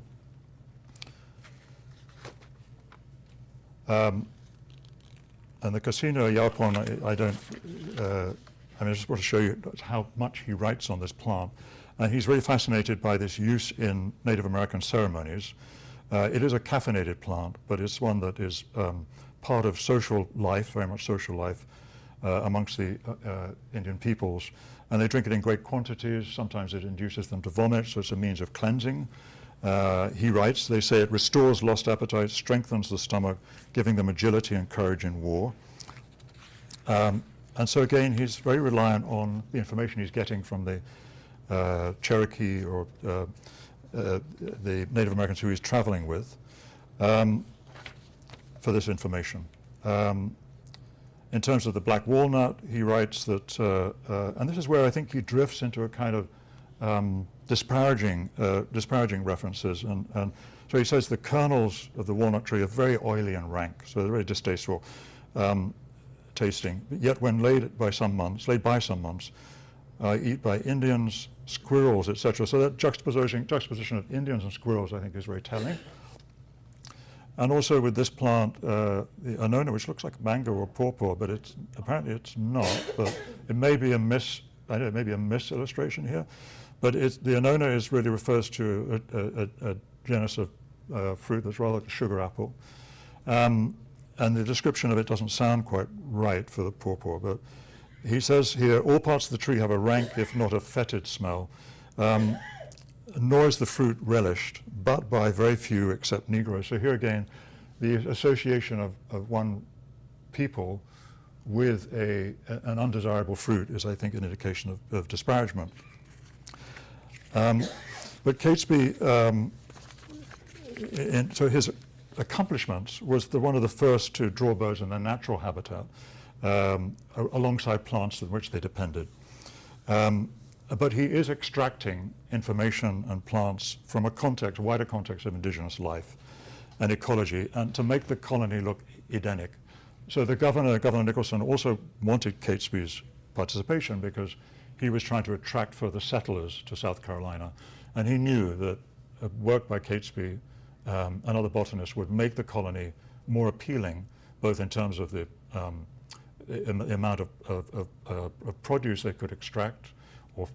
And the Casino Yapon, I just want to show you how much he writes on this plant. And he's very fascinated by this use in Native American ceremonies. It is a caffeinated plant, but it's one that is part of social life, very much social life, amongst the Indian peoples. And they drink it in great quantities. Sometimes it induces them to vomit, so it's a means of cleansing. He writes, they say it restores lost appetite, strengthens the stomach, giving them agility and courage in war. And so again, he's very reliant on the information he's getting from the Cherokee or the Native Americans who he's traveling with for this information. In terms of the black walnut, he writes that, and this is where I think he drifts into a kind of disparaging references, and so he says the kernels of the walnut tree are very oily and rank, so they're very distasteful tasting. Yet when laid by some months, eat by Indians, squirrels, etc. So that juxtaposition of Indians and squirrels, I think, is very telling. And also with this plant, the annona, which looks like mango or pawpaw, but apparently it's not. But it may be a mis-illustration here. But the annona really refers to a genus of fruit that's rather like a sugar apple. And the description of it doesn't sound quite right for the pawpaw, but he says here, all parts of the tree have a rank, if not a fetid smell, nor is the fruit relished, but by very few except Negroes. So here again, the association of one people with an undesirable fruit is, I think, an indication of disparagement. But Catesby, so his accomplishments was one of the first to draw birds in their natural habitat, alongside plants on which they depended. But he is extracting information and plants from a wider context of indigenous life and ecology, and to make the colony look Edenic. So Governor Nicholson, also wanted Catesby's participation because he was trying to attract further settlers to South Carolina, and he knew that work by Catesby and other botanists would make the colony more appealing, both in terms of the amount of produce they could extract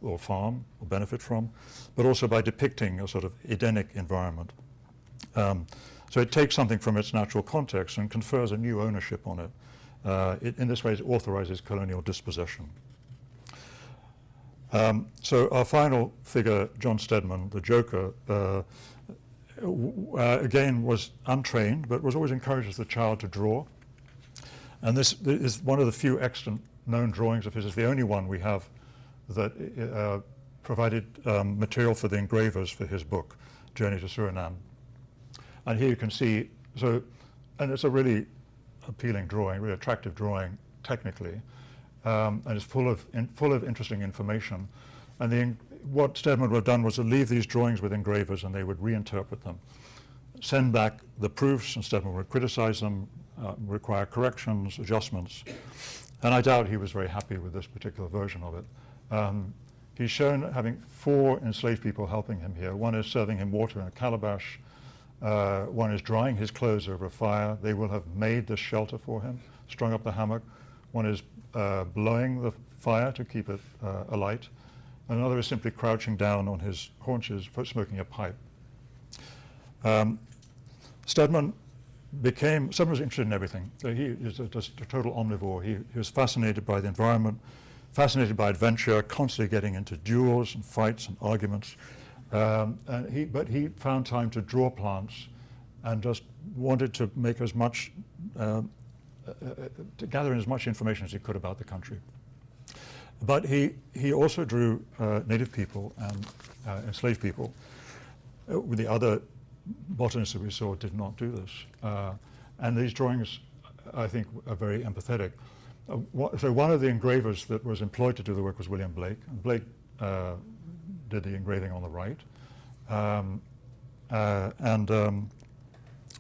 or farm or benefit from, but also by depicting a sort of Edenic environment. So it takes something from its natural context and confers a new ownership on it. In this way, it authorizes colonial dispossession. So our final figure, John Stedman, the Joker, again was untrained, but was always encouraged as a child to draw. And this is one of the few extant known drawings of his. It's the only one we have that provided material for the engravers for his book, Journey to Suriname. And here you can see, and it's a really appealing drawing, really attractive drawing technically, and it's full of interesting information. And what Stedman would have done was to leave these drawings with engravers, and they would reinterpret them, send back the proofs, and Stedman would criticize them, require corrections, adjustments. And I doubt he was very happy with this particular version of it. He's shown having 4 enslaved people helping him here. One is serving him water in a calabash. One is drying his clothes over a fire. They will have made this shelter for him, strung up the hammock. One is blowing the fire to keep it alight. Another is simply crouching down on his haunches, smoking a pipe. Stedman was interested in everything. So he is just a total omnivore. He was fascinated by the environment, fascinated by adventure, constantly getting into duels and fights and arguments. But he found time to draw plants and just wanted to make as much, to gather in as much information as he could about the country. But he also drew native people and enslaved people. The other botanists that we saw did not do this. And these drawings, I think, are very empathetic. So one of the engravers that was employed to do the work was William Blake. And Blake did the engraving on the right.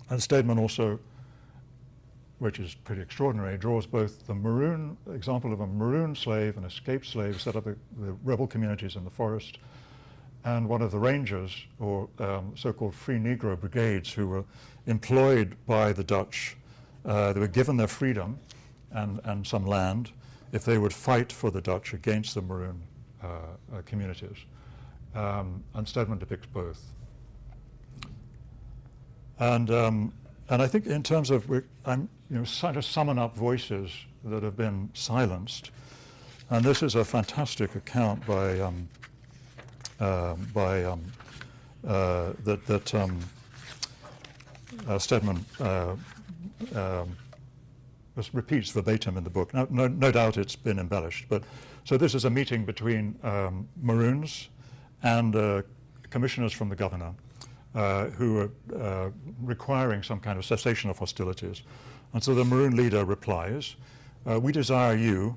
And Stedman also, which is pretty extraordinary, draws both the maroon example of a maroon slave, an escaped slave, set up the rebel communities in the forest, and one of the rangers, or so-called free Negro brigades, who were employed by the Dutch. They were given their freedom and some land if they would fight for the Dutch against the maroon communities. And Stedman depicts both. And I think in terms of, I'm trying to summon up voices that have been silenced. And this is a fantastic account by Stedman repeats verbatim in the book. No doubt it's been embellished. But so this is a meeting between Maroons and commissioners from the governor, who are requiring some kind of cessation of hostilities. And so the Maroon leader replies, we desire you,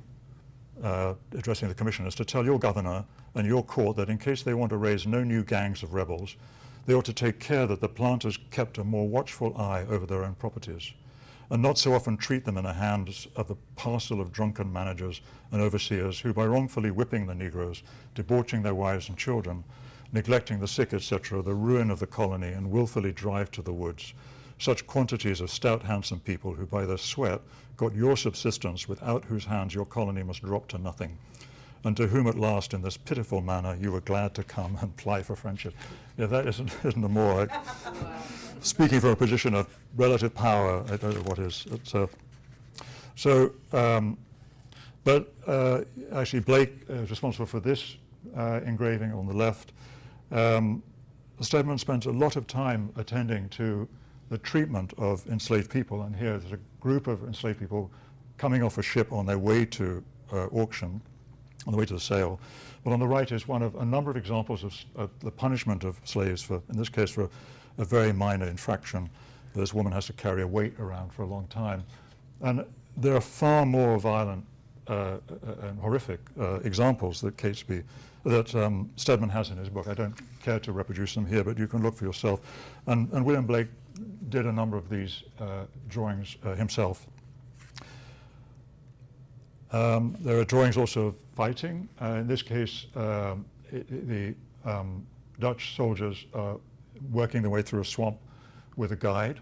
addressing the commissioners, to tell your governor and your court that in case they want to raise no new gangs of rebels, they ought to take care that the planters kept a more watchful eye over their own properties, and not so often treat them in the hands of the parcel of drunken managers and overseers who, by wrongfully whipping the Negroes, debauching their wives and children, neglecting the sick, etc., the ruin of the colony, and willfully drive to the woods such quantities of stout, handsome people who by their sweat got your subsistence, without whose hands your colony must drop to nothing, and to whom at last in this pitiful manner you were glad to come and ply for friendship. Yeah, that isn't a more, speaking from a position of relative power, I don't know what is. But actually Blake is responsible for this engraving on the left. Stedman spends a lot of time attending to the treatment of enslaved people, and here there's a group of enslaved people coming off a ship on their way to auction, on the way to the sale. But on the right is one of a number of examples of the punishment of slaves for, in this case, for a very minor infraction. This woman has to carry a weight around for a long time. And there are far more violent and horrific examples that Stedman has in his book. I don't care to reproduce them here, but you can look for yourself. And William Blake did a number of these drawings himself. There are drawings also of fighting. In this case, the Dutch soldiers are working their way through a swamp with a guide.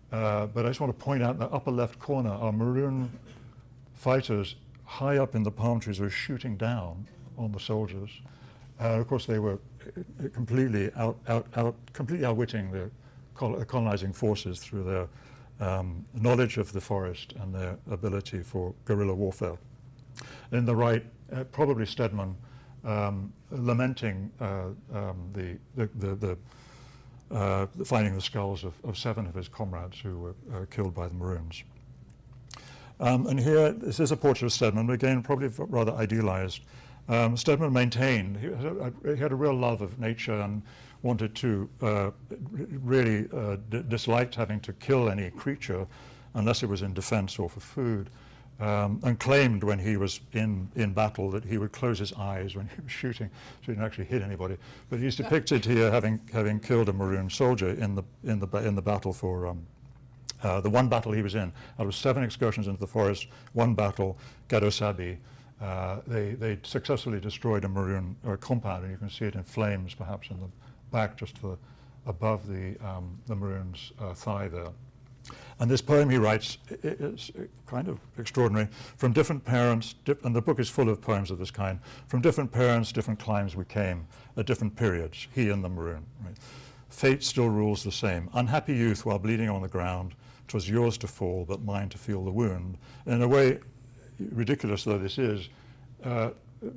But I just want to point out in the upper left corner are maroon fighters high up in the palm trees who are shooting down on the soldiers. Of course, they were completely outwitting the colonizing forces through their knowledge of the forest and their ability for guerrilla warfare. In the right, probably Stedman lamenting finding the skulls of 7 of his comrades who were killed by the Maroons. And here, this is a portrait of Stedman, but again, probably rather idealized. Stedman maintained, he had a real love of nature and wanted to, really disliked having to kill any creature unless it was in defense or for food, and claimed when he was in battle that he would close his eyes when he was shooting, so he didn't actually hit anybody. But he's depicted here having killed a Maroon soldier in the battle for the one battle he was in. Out of 7 excursions into the forest, one battle, Gadosabi, they successfully destroyed a Maroon compound, and you can see it in flames perhaps in the back just above the Maroon's thigh there. And this poem he writes is kind of extraordinary. From different parents, and the book is full of poems of this kind, from different parents, different climes we came, at different periods, he and the Maroon. Right? Fate still rules the same. Unhappy youth while bleeding on the ground, 'twas yours to fall, but mine to feel the wound. In a way, ridiculous though this is,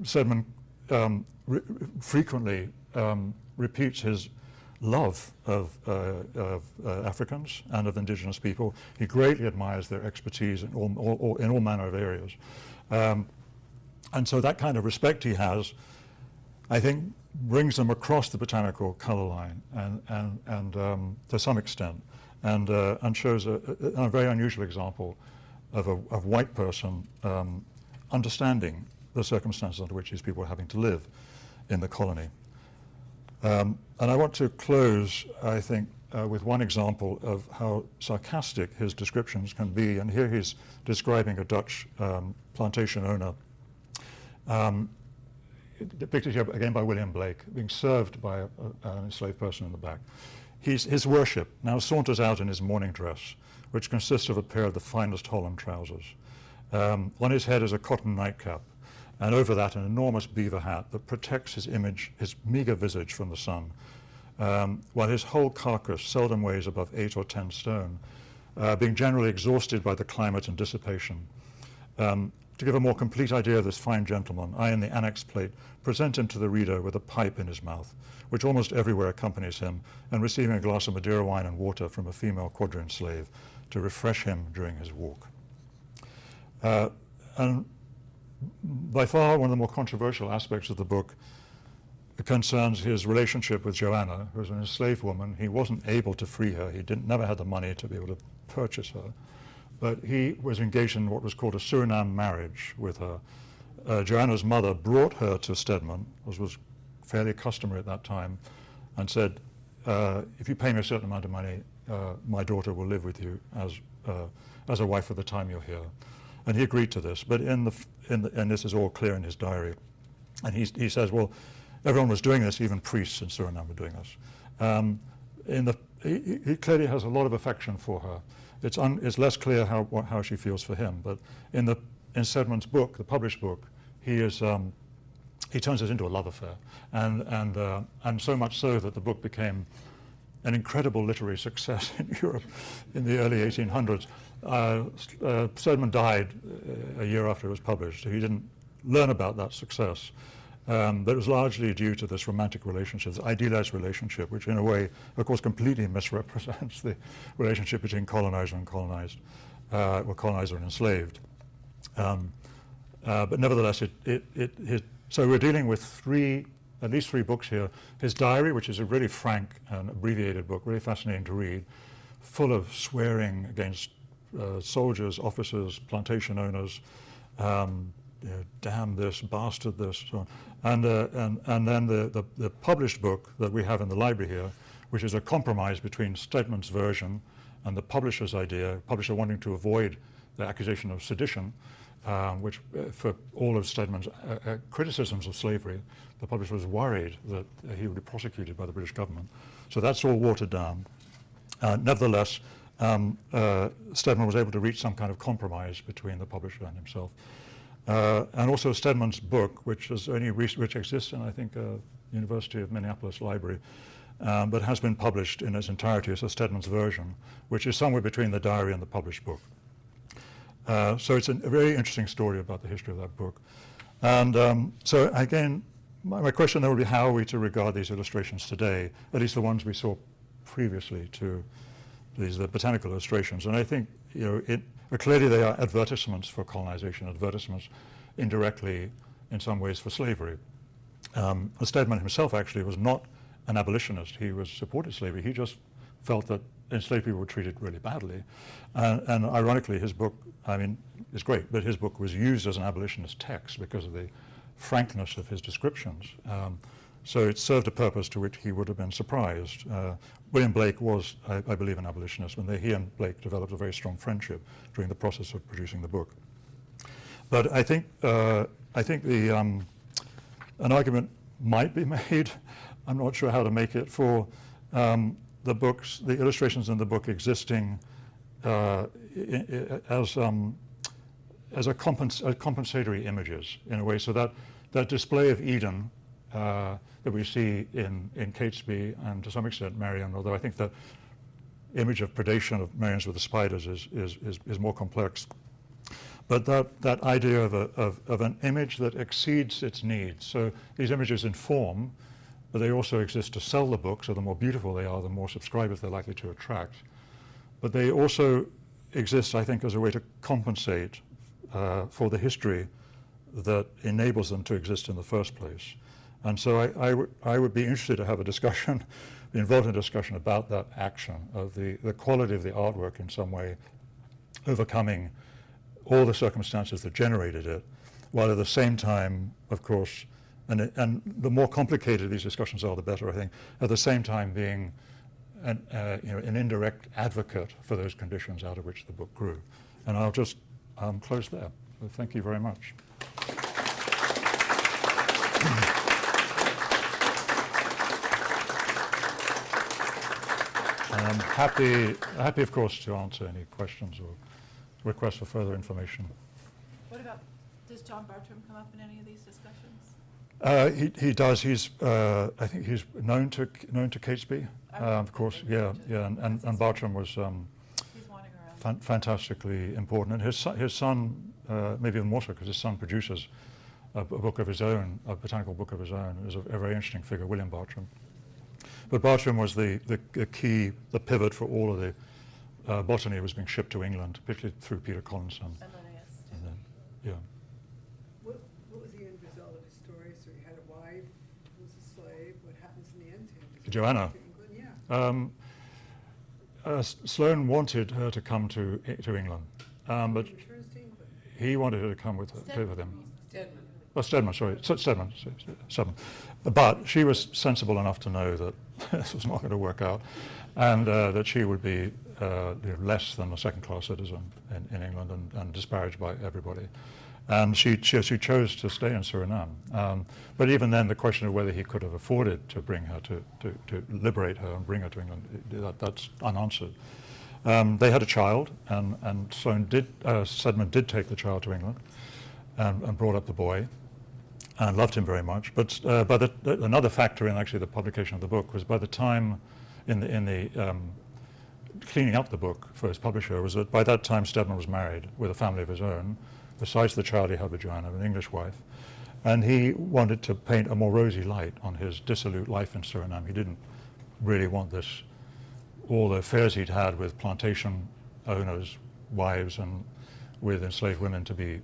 Stedman frequently repeats his love of Africans and of indigenous people. He greatly admires their expertise in all manner of areas. And so that kind of respect he has, I think, brings them across the botanical color line and to some extent, and shows a very unusual example of a white person understanding the circumstances under which these people are having to live in the colony. And I want to close, I think, with one example of how sarcastic his descriptions can be. And here he's describing a Dutch plantation owner, depicted here again by William Blake, being served by an enslaved person in the back. His worship now saunters out in his morning dress, which consists of a pair of the finest Holland trousers. On his head is a cotton nightcap, and over that an enormous beaver hat that protects his image, his meager visage from the sun, while his whole carcass seldom weighs above 8 or 10 stone, being generally exhausted by the climate and dissipation. To give a more complete idea of this fine gentleman, I, in the annex plate, present him to the reader with a pipe in his mouth, which almost everywhere accompanies him, and receiving a glass of Madeira wine and water from a female quadroon slave to refresh him during his walk. And by far one of the more controversial aspects of the book concerns his relationship with Joanna, who was an enslaved woman. He wasn't able to free her. He never had the money to be able to purchase her. But he was engaged in what was called a Suriname marriage with her. Joanna's mother brought her to Stedman, as was fairly customary at that time, and said, if you pay me a certain amount of money, my daughter will live with you as a wife for the time you're here. And he agreed to this. But and this is all clear in his diary. And he says, well, everyone was doing this, even priests in Suriname were doing this. He clearly has a lot of affection for her. It's less clear how she feels for him, but in Stedman's book, the published book, he turns it into a love affair, and so much so that the book became an incredible literary success in Europe in the early 1800s. Stedman died a year after it was published, so he didn't learn about that success. But it was largely due to this romantic relationship, this idealized relationship, which in a way, of course, completely misrepresents the relationship between colonizer and colonized, or colonizer and enslaved. But nevertheless, so we're dealing with at least three books here. His diary, which is a really frank and abbreviated book, really fascinating to read, full of swearing against soldiers, officers, plantation owners, damn this, bastard this, so on. And then the published book that we have in the library here, which is a compromise between Stedman's version and the publisher's idea, publisher wanting to avoid the accusation of sedition, which for all of Stedman's criticisms of slavery, the publisher was worried that he would be prosecuted by the British government. So that's all watered down. Nevertheless, Stedman was able to reach some kind of compromise between the publisher and himself. And also Stedman's book, which exists in, I think, University of Minneapolis library, but has been published in its entirety as a Stedman's version, which is somewhere between the diary and the published book. So it's a very interesting story about the history of that book. And so again, my question then would be, how are we to regard these illustrations today, at least the ones we saw previously to the botanical illustrations? And I think, clearly they are advertisements for colonization, advertisements indirectly in some ways for slavery. Stedman himself actually was not an abolitionist. He supported slavery. He just felt that enslaved people were treated really badly. And ironically, his book, is great, but his book was used as an abolitionist text because of the frankness of his descriptions. So it served a purpose to which he would have been surprised. William Blake was, I believe, an abolitionist, and he and Blake developed a very strong friendship during the process of producing the book. But I think an argument might be made, I'm not sure how to make it, for the illustrations in the book existing as compensatory images in a way, so that display of Eden that we see in Catesby and to some extent Marion, although I think the image of predation of Marion's with the spiders is more complex. But that idea of an image that exceeds its needs. So these images in form but they also exist to sell the book, so the more beautiful they are, the more subscribers they're likely to attract. But they also exist, I think, as a way to compensate for the history that enables them to exist in the first place. And so I would be interested to have a discussion, be involved in a discussion about that action, of the quality of the artwork in some way, overcoming all the circumstances that generated it, while at the same time, of course, and the more complicated these discussions are, the better, I think, at the same time being an indirect advocate for those conditions out of which the book grew. And I'll just close there. So thank you very much. And I'm happy, of course, to answer any questions or requests for further information. What about, does John Bartram come up in any of these discussions? He does. He's I think he's known to Catesby, of course. Yeah. And Bartram was He's wandering around. fantastically important. And his son, maybe even more so, because his son produces a book of his own, a botanical book of his own. Is a very interesting figure, William Bartram. But Bartram was the key, the pivot for all of the botany that was being shipped to England, particularly through Peter Collinson. And Linnaeus, too. And then, yeah. What was the end result of his story? So he had a wife who was a slave. What happens in the end to him? Does he Joanna. go to England? Yeah. Sloane wanted her to come to England, but He returns to England. he wanted her to come with him. Stedman. Oh, Stedman, sorry, Stedman. But she was sensible enough to know that this was not going to work out, and that she would be less than a second-class citizen in England and disparaged by everybody. And she chose to stay in Suriname. But even then, the question of whether he could have afforded to bring her to liberate her and bring her to England, that's unanswered. They had a child, and Stedman did take the child to England and brought up the boy, and loved him very much. But another factor in actually the publication of the book was by the time in the cleaning up the book for his publisher was that by that time Stedman was married with a family of his own, besides the child he had with Joanna, an English wife, and he wanted to paint a more rosy light on his dissolute life in Suriname. He didn't really want all the affairs he'd had with plantation owners, wives, and with enslaved women to be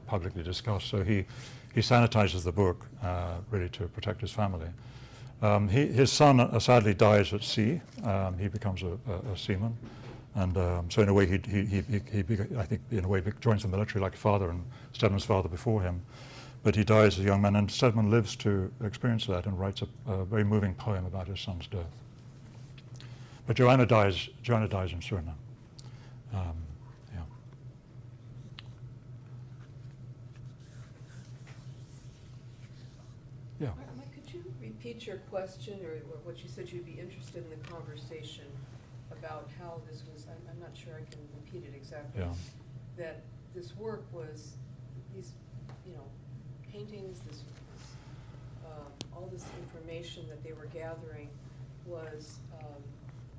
publicly discussed. So he sanitizes the book really to protect his family. His son sadly dies at sea. He becomes a seaman, and so in a way he I think in a way joins the military like father and Stedman's father before him. But he dies as a young man, and Stedman lives to experience that and writes a very moving poem about his son's death. But Joanna dies in Suriname. Yeah. Mike, could you repeat your question or what you said you'd be interested in the conversation about how this was, I'm not sure I can repeat it exactly. Yeah. That this work was, these, paintings, all this information that they were gathering was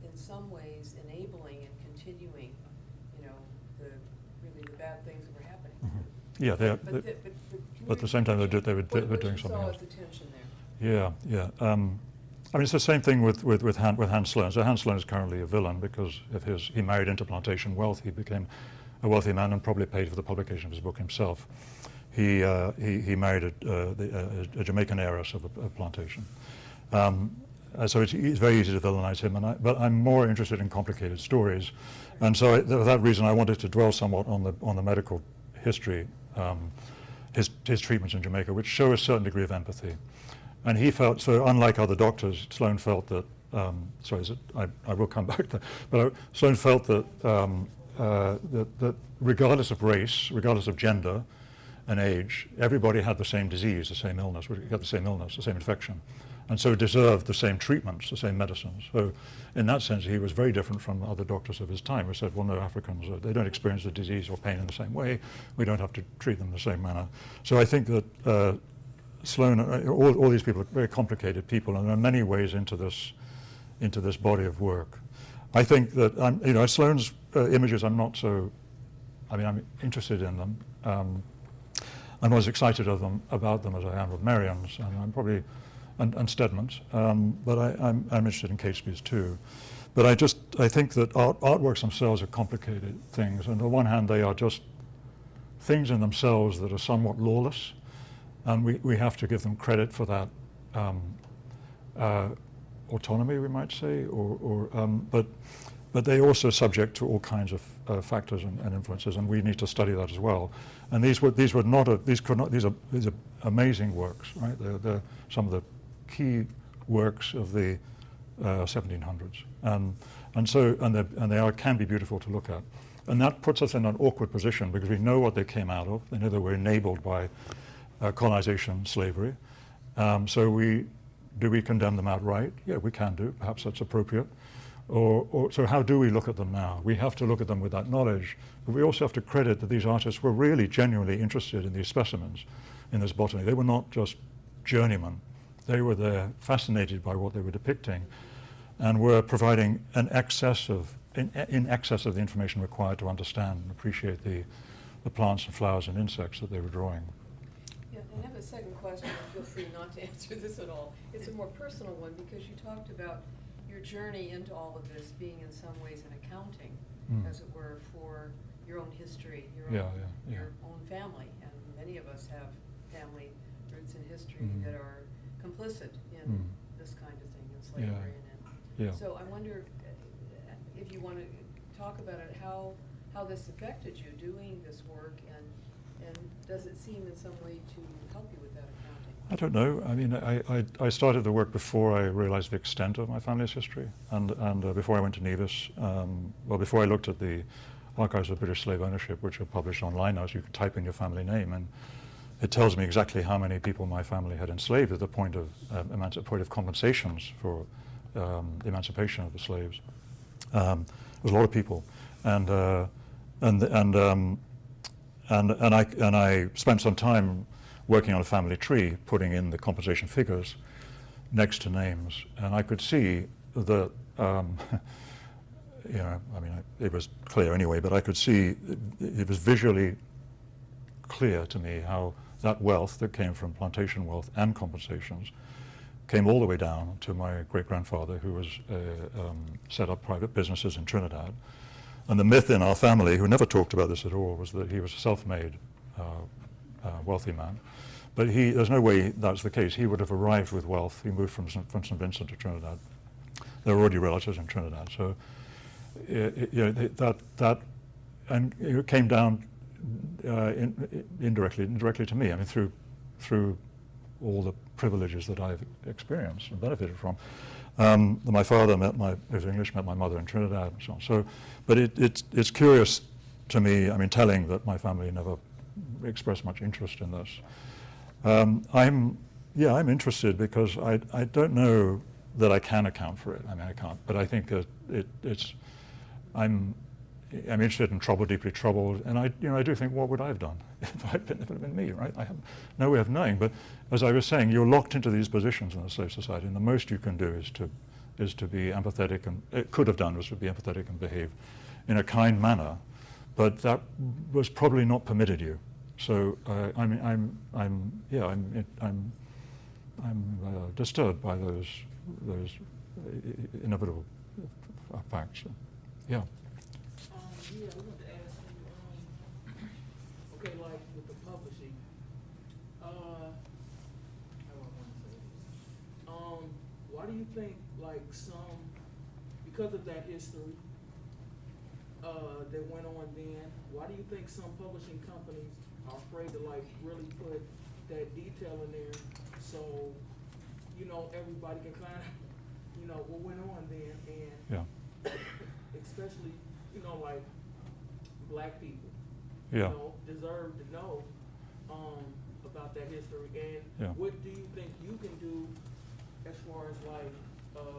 in some ways enabling and continuing, really the bad things that were happening. Mm-hmm. Yeah, but at the same time they were doing something else. What you saw as the tension there? Yeah. I mean, it's the same thing with Hans Sloane. So Hans Sloane is currently a villain because of he married into plantation wealth. He became a wealthy man and probably paid for the publication of his book himself. He married a Jamaican heiress of a plantation. So it's very easy to villainize him, but I'm more interested in complicated stories. And so for that reason, I wanted to dwell somewhat on the medical history, his treatments in Jamaica, which show a certain degree of empathy. And he felt, so unlike other doctors, Sloane felt that, I will come back to that, but Sloane felt that, that regardless of race, regardless of gender and age, everybody had the same disease, the same illness, got the same illness, the same infection, and so deserved the same treatments, the same medicines. So in that sense, he was very different from other doctors of his time who said, well, no, Africans, they don't experience the disease or pain in the same way. We don't have to treat them the same manner. So I think that Sloane, all these people are very complicated people, and there are many ways into this body of work. I think that, Sloane's images, I'm interested in them. I'm not as excited about them as I am of Merriam's, and I'm probably and Stedman's, but I'm interested in Catesby's too. But I think that artworks themselves are complicated things. On the one hand, they are just things in themselves that are somewhat lawless, and we have to give them credit for that autonomy, we might say, but they're also subject to all kinds of factors and influences, and we need to study that as well. And these are amazing works, right? They're some of the key works of the 1700s, and they can be beautiful to look at, and that puts us in an awkward position because we know what they came out of. We know they were enabled by colonization, slavery. So do we condemn them outright? Yeah, we can do. Perhaps that's appropriate. So how do we look at them now? We have to look at them with that knowledge, but we also have to credit that these artists were really genuinely interested in these specimens, in this botany. They were not just journeymen. They were there fascinated by what they were depicting and were providing in excess of the information required to understand and appreciate the plants and flowers and insects that they were drawing. Yeah, and I have a second question. Feel free not to answer this at all. It's a more personal one because you talked about your journey into all of this being in some ways an accounting, as it were, for your own history, your own family. And many of us have family roots in history that are complicit in this kind of thing, in slavery. So I wonder if you want to talk about it, how this affected you doing this work, and does it seem in some way to help you with that accounting? I don't know. I mean, I started the work before I realized the extent of my family's history, and before I went to Nevis, before I looked at the archives of British slave ownership, which are published online now, so you can type in your family name, and it tells me exactly how many people my family had enslaved at the point of compensations for emancipation of the slaves. It was a lot of people, and I spent some time working on a family tree, putting in the compensation figures next to names, and I could see that, it was clear anyway, but I could see it was visually clear to me how that wealth that came from plantation wealth and compensations came all the way down to my great-grandfather, who was set up private businesses in Trinidad. And the myth in our family, who never talked about this at all, was that he was a self-made wealthy man. But there's no way that's the case. He would have arrived with wealth. He moved from St. Vincent to Trinidad. There were already relatives in Trinidad. So and it came down indirectly to me. I mean, through all the privileges that I've experienced and benefited from. My father was English, met my mother in Trinidad and so on. So, but it's curious to me, telling that my family never expressed much interest in this. I'm interested because I don't know that I can account for it. I can't, but I think I'm interested in trouble, deeply troubled, and I do think, what would I have done if it had been me, right? I have no way of knowing. But as I was saying, you're locked into these positions in a slave society, and the most you can do is to be empathetic, and it could have done was to be empathetic and behave in a kind manner, but that was probably not permitted you. So I'm disturbed by those inevitable facts. Yeah. I wanted to ask you, okay, like with the publishing, how do I want to say this? Why do you think, like, because of that history that went on then, why do you think some publishing companies are afraid to, like, really put that detail in there so, everybody can kind of, what went on then, and especially, like, Black people, deserve to know about that history. And what do you think you can do as far as, like,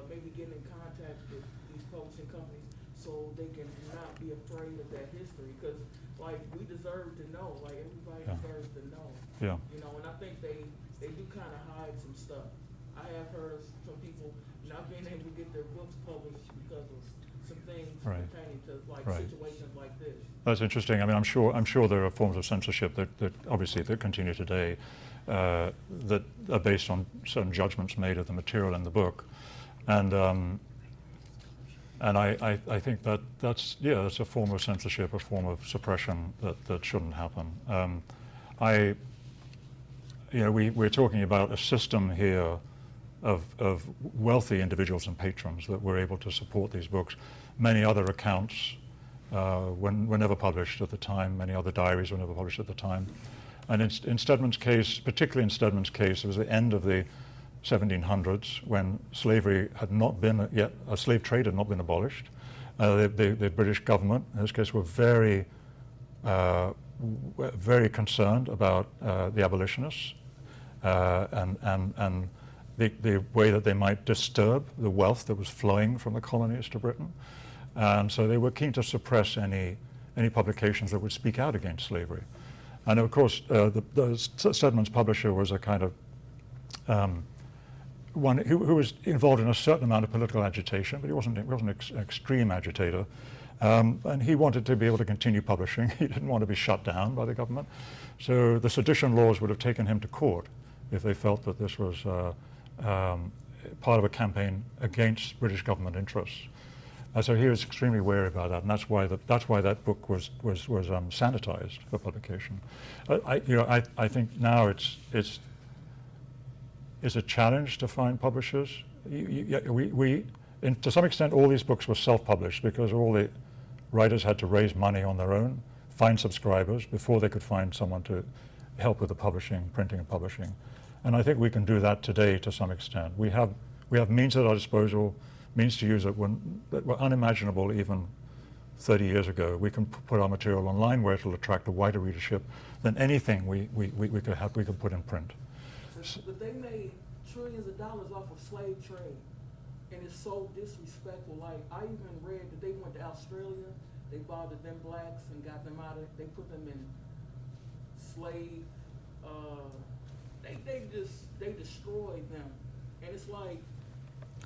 maybe getting in contact with these publishing companies so they can not be afraid of that history? Because, like, we deserve to know. Like, everybody deserves to know. Yeah. And I think they do kind of hide some stuff. I have heard some people not being able to get their books published because of some things pertaining to, like, situations like this. That's interesting. I'm sure there are forms of censorship that obviously that continue today that are based on certain judgments made of the material in the book, and I think that's a form of censorship, a form of suppression that shouldn't happen. We're talking about a system here of wealthy individuals and patrons that were able to support these books. Many other accounts were never published at the time. Many other diaries were never published at the time. And in Stedman's case, particularly in Stedman's case, it was the end of the 1700s when slavery had not been yet, slave trade had not been abolished. The British government, in this case, were very concerned about the abolitionists and the way that they might disturb the wealth that was flowing from the colonies to Britain. And so they were keen to suppress any publications that would speak out against slavery. And of course, Stedman's publisher was a kind of one who was involved in a certain amount of political agitation, but he wasn't an extreme agitator. And he wanted to be able to continue publishing. He didn't want to be shut down by the government. So the sedition laws would have taken him to court if they felt that this was part of a campaign against British government interests. So he was extremely wary about that, and that's why that book was sanitized for publication. I think now it's a challenge to find publishers. To some extent, all these books were self-published because all the writers had to raise money on their own, find subscribers before they could find someone to help with the publishing, printing and publishing. And I think we can do that today to some extent. We have means at our disposal, means to use that were unimaginable even 30 years ago. We can put our material online where it will attract a wider readership than anything we could put in print. But they made trillions of dollars off of slave trade, and it's so disrespectful. Like, I even read that they went to Australia, they bothered them blacks and got them out of, they put them in slave, they destroyed them. And it's like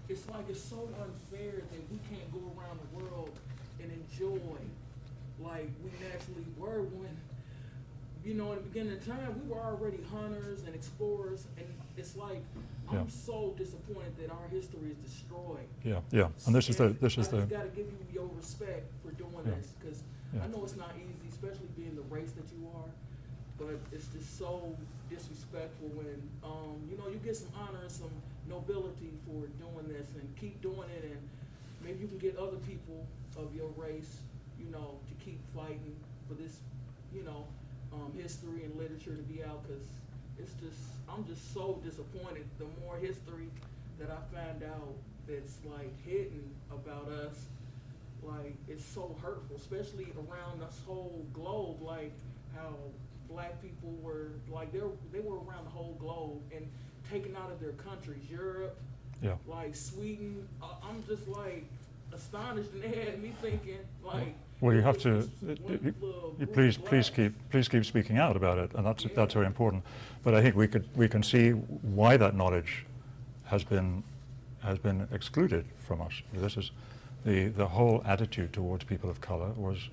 it's so unfair that we can't go around the world and enjoy like we naturally were when, in the beginning of time, we were already hunters and explorers, and it's like, I'm so disappointed that our history is destroyed. Yeah. And this is the. I just gotta give you your respect for doing this, because I know it's not easy, especially being the race that you are, but it's just so disrespectful when, you get some honor and some nobility for doing this, and keep doing it, and maybe you can get other people of your race, to keep fighting for this, history and literature to be out, because I'm just so disappointed. The more history that I find out that's like hidden about us, like it's so hurtful, especially around this whole globe, like how black people were, like they were around the whole globe and taken out of their countries, Europe, like Sweden. I'm just like astonished, and they had me thinking like, well, you have to. Please keep speaking out about it, and that's very important. But I think we can see why that knowledge has been excluded from us. This is the whole attitude towards people of color was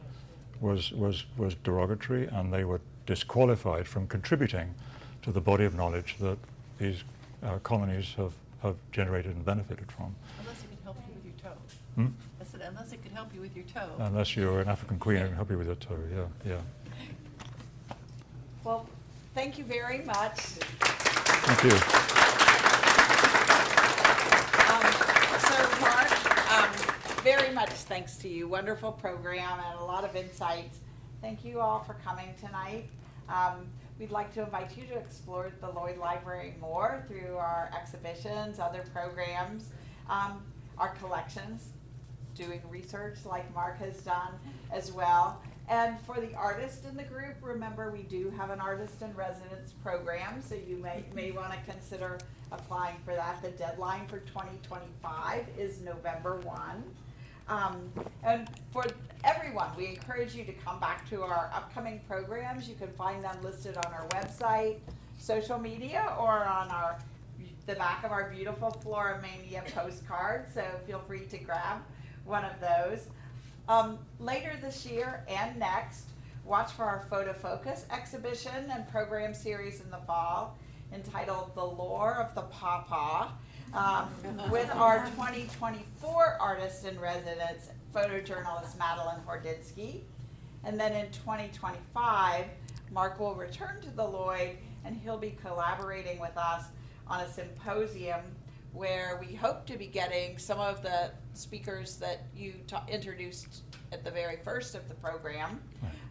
derogatory, and they were disqualified from contributing to the body of knowledge that these colonies have generated and benefited from. Unless it can help you with your toe. I said, unless it could help you with your toe. Unless you're an African queen and help you with your toe, yeah. Well, thank you very much. Thank you. So Mark, very much thanks to you. Wonderful program and a lot of insights. Thank you all for coming tonight. We'd like to invite you to explore the Lloyd Library more through our exhibitions, other programs, our collections, doing research like Mark has done as well. And for the artists in the group, remember we do have an artist in residence program, so you may want to consider applying for that. The deadline for 2025 is November 1. And for everyone, we encourage you to come back to our upcoming programs. You can find them listed on our website, social media, or on the back of our beautiful Flora Mania postcard, so feel free to grab one of those. Later this year and next, watch for our Photo Focus exhibition and program series in the fall. entitled The Lore of the Pawpaw, with our 2024 artist in residence, photojournalist Madeline Hordinsky. And then in 2025, Mark will return to the Lloyd, and he'll be collaborating with us on a symposium where we hope to be getting some of the speakers that you introduced at the very first of the program.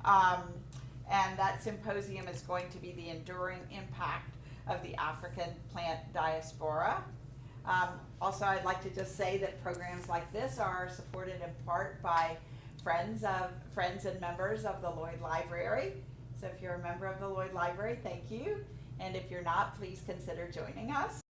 And that symposium is going to be the enduring impact of the African plant diaspora. Also, I'd like to just say that programs like this are supported in part by friends and members of the Lloyd Library. So if you're a member of the Lloyd Library, thank you. And if you're not, please consider joining us.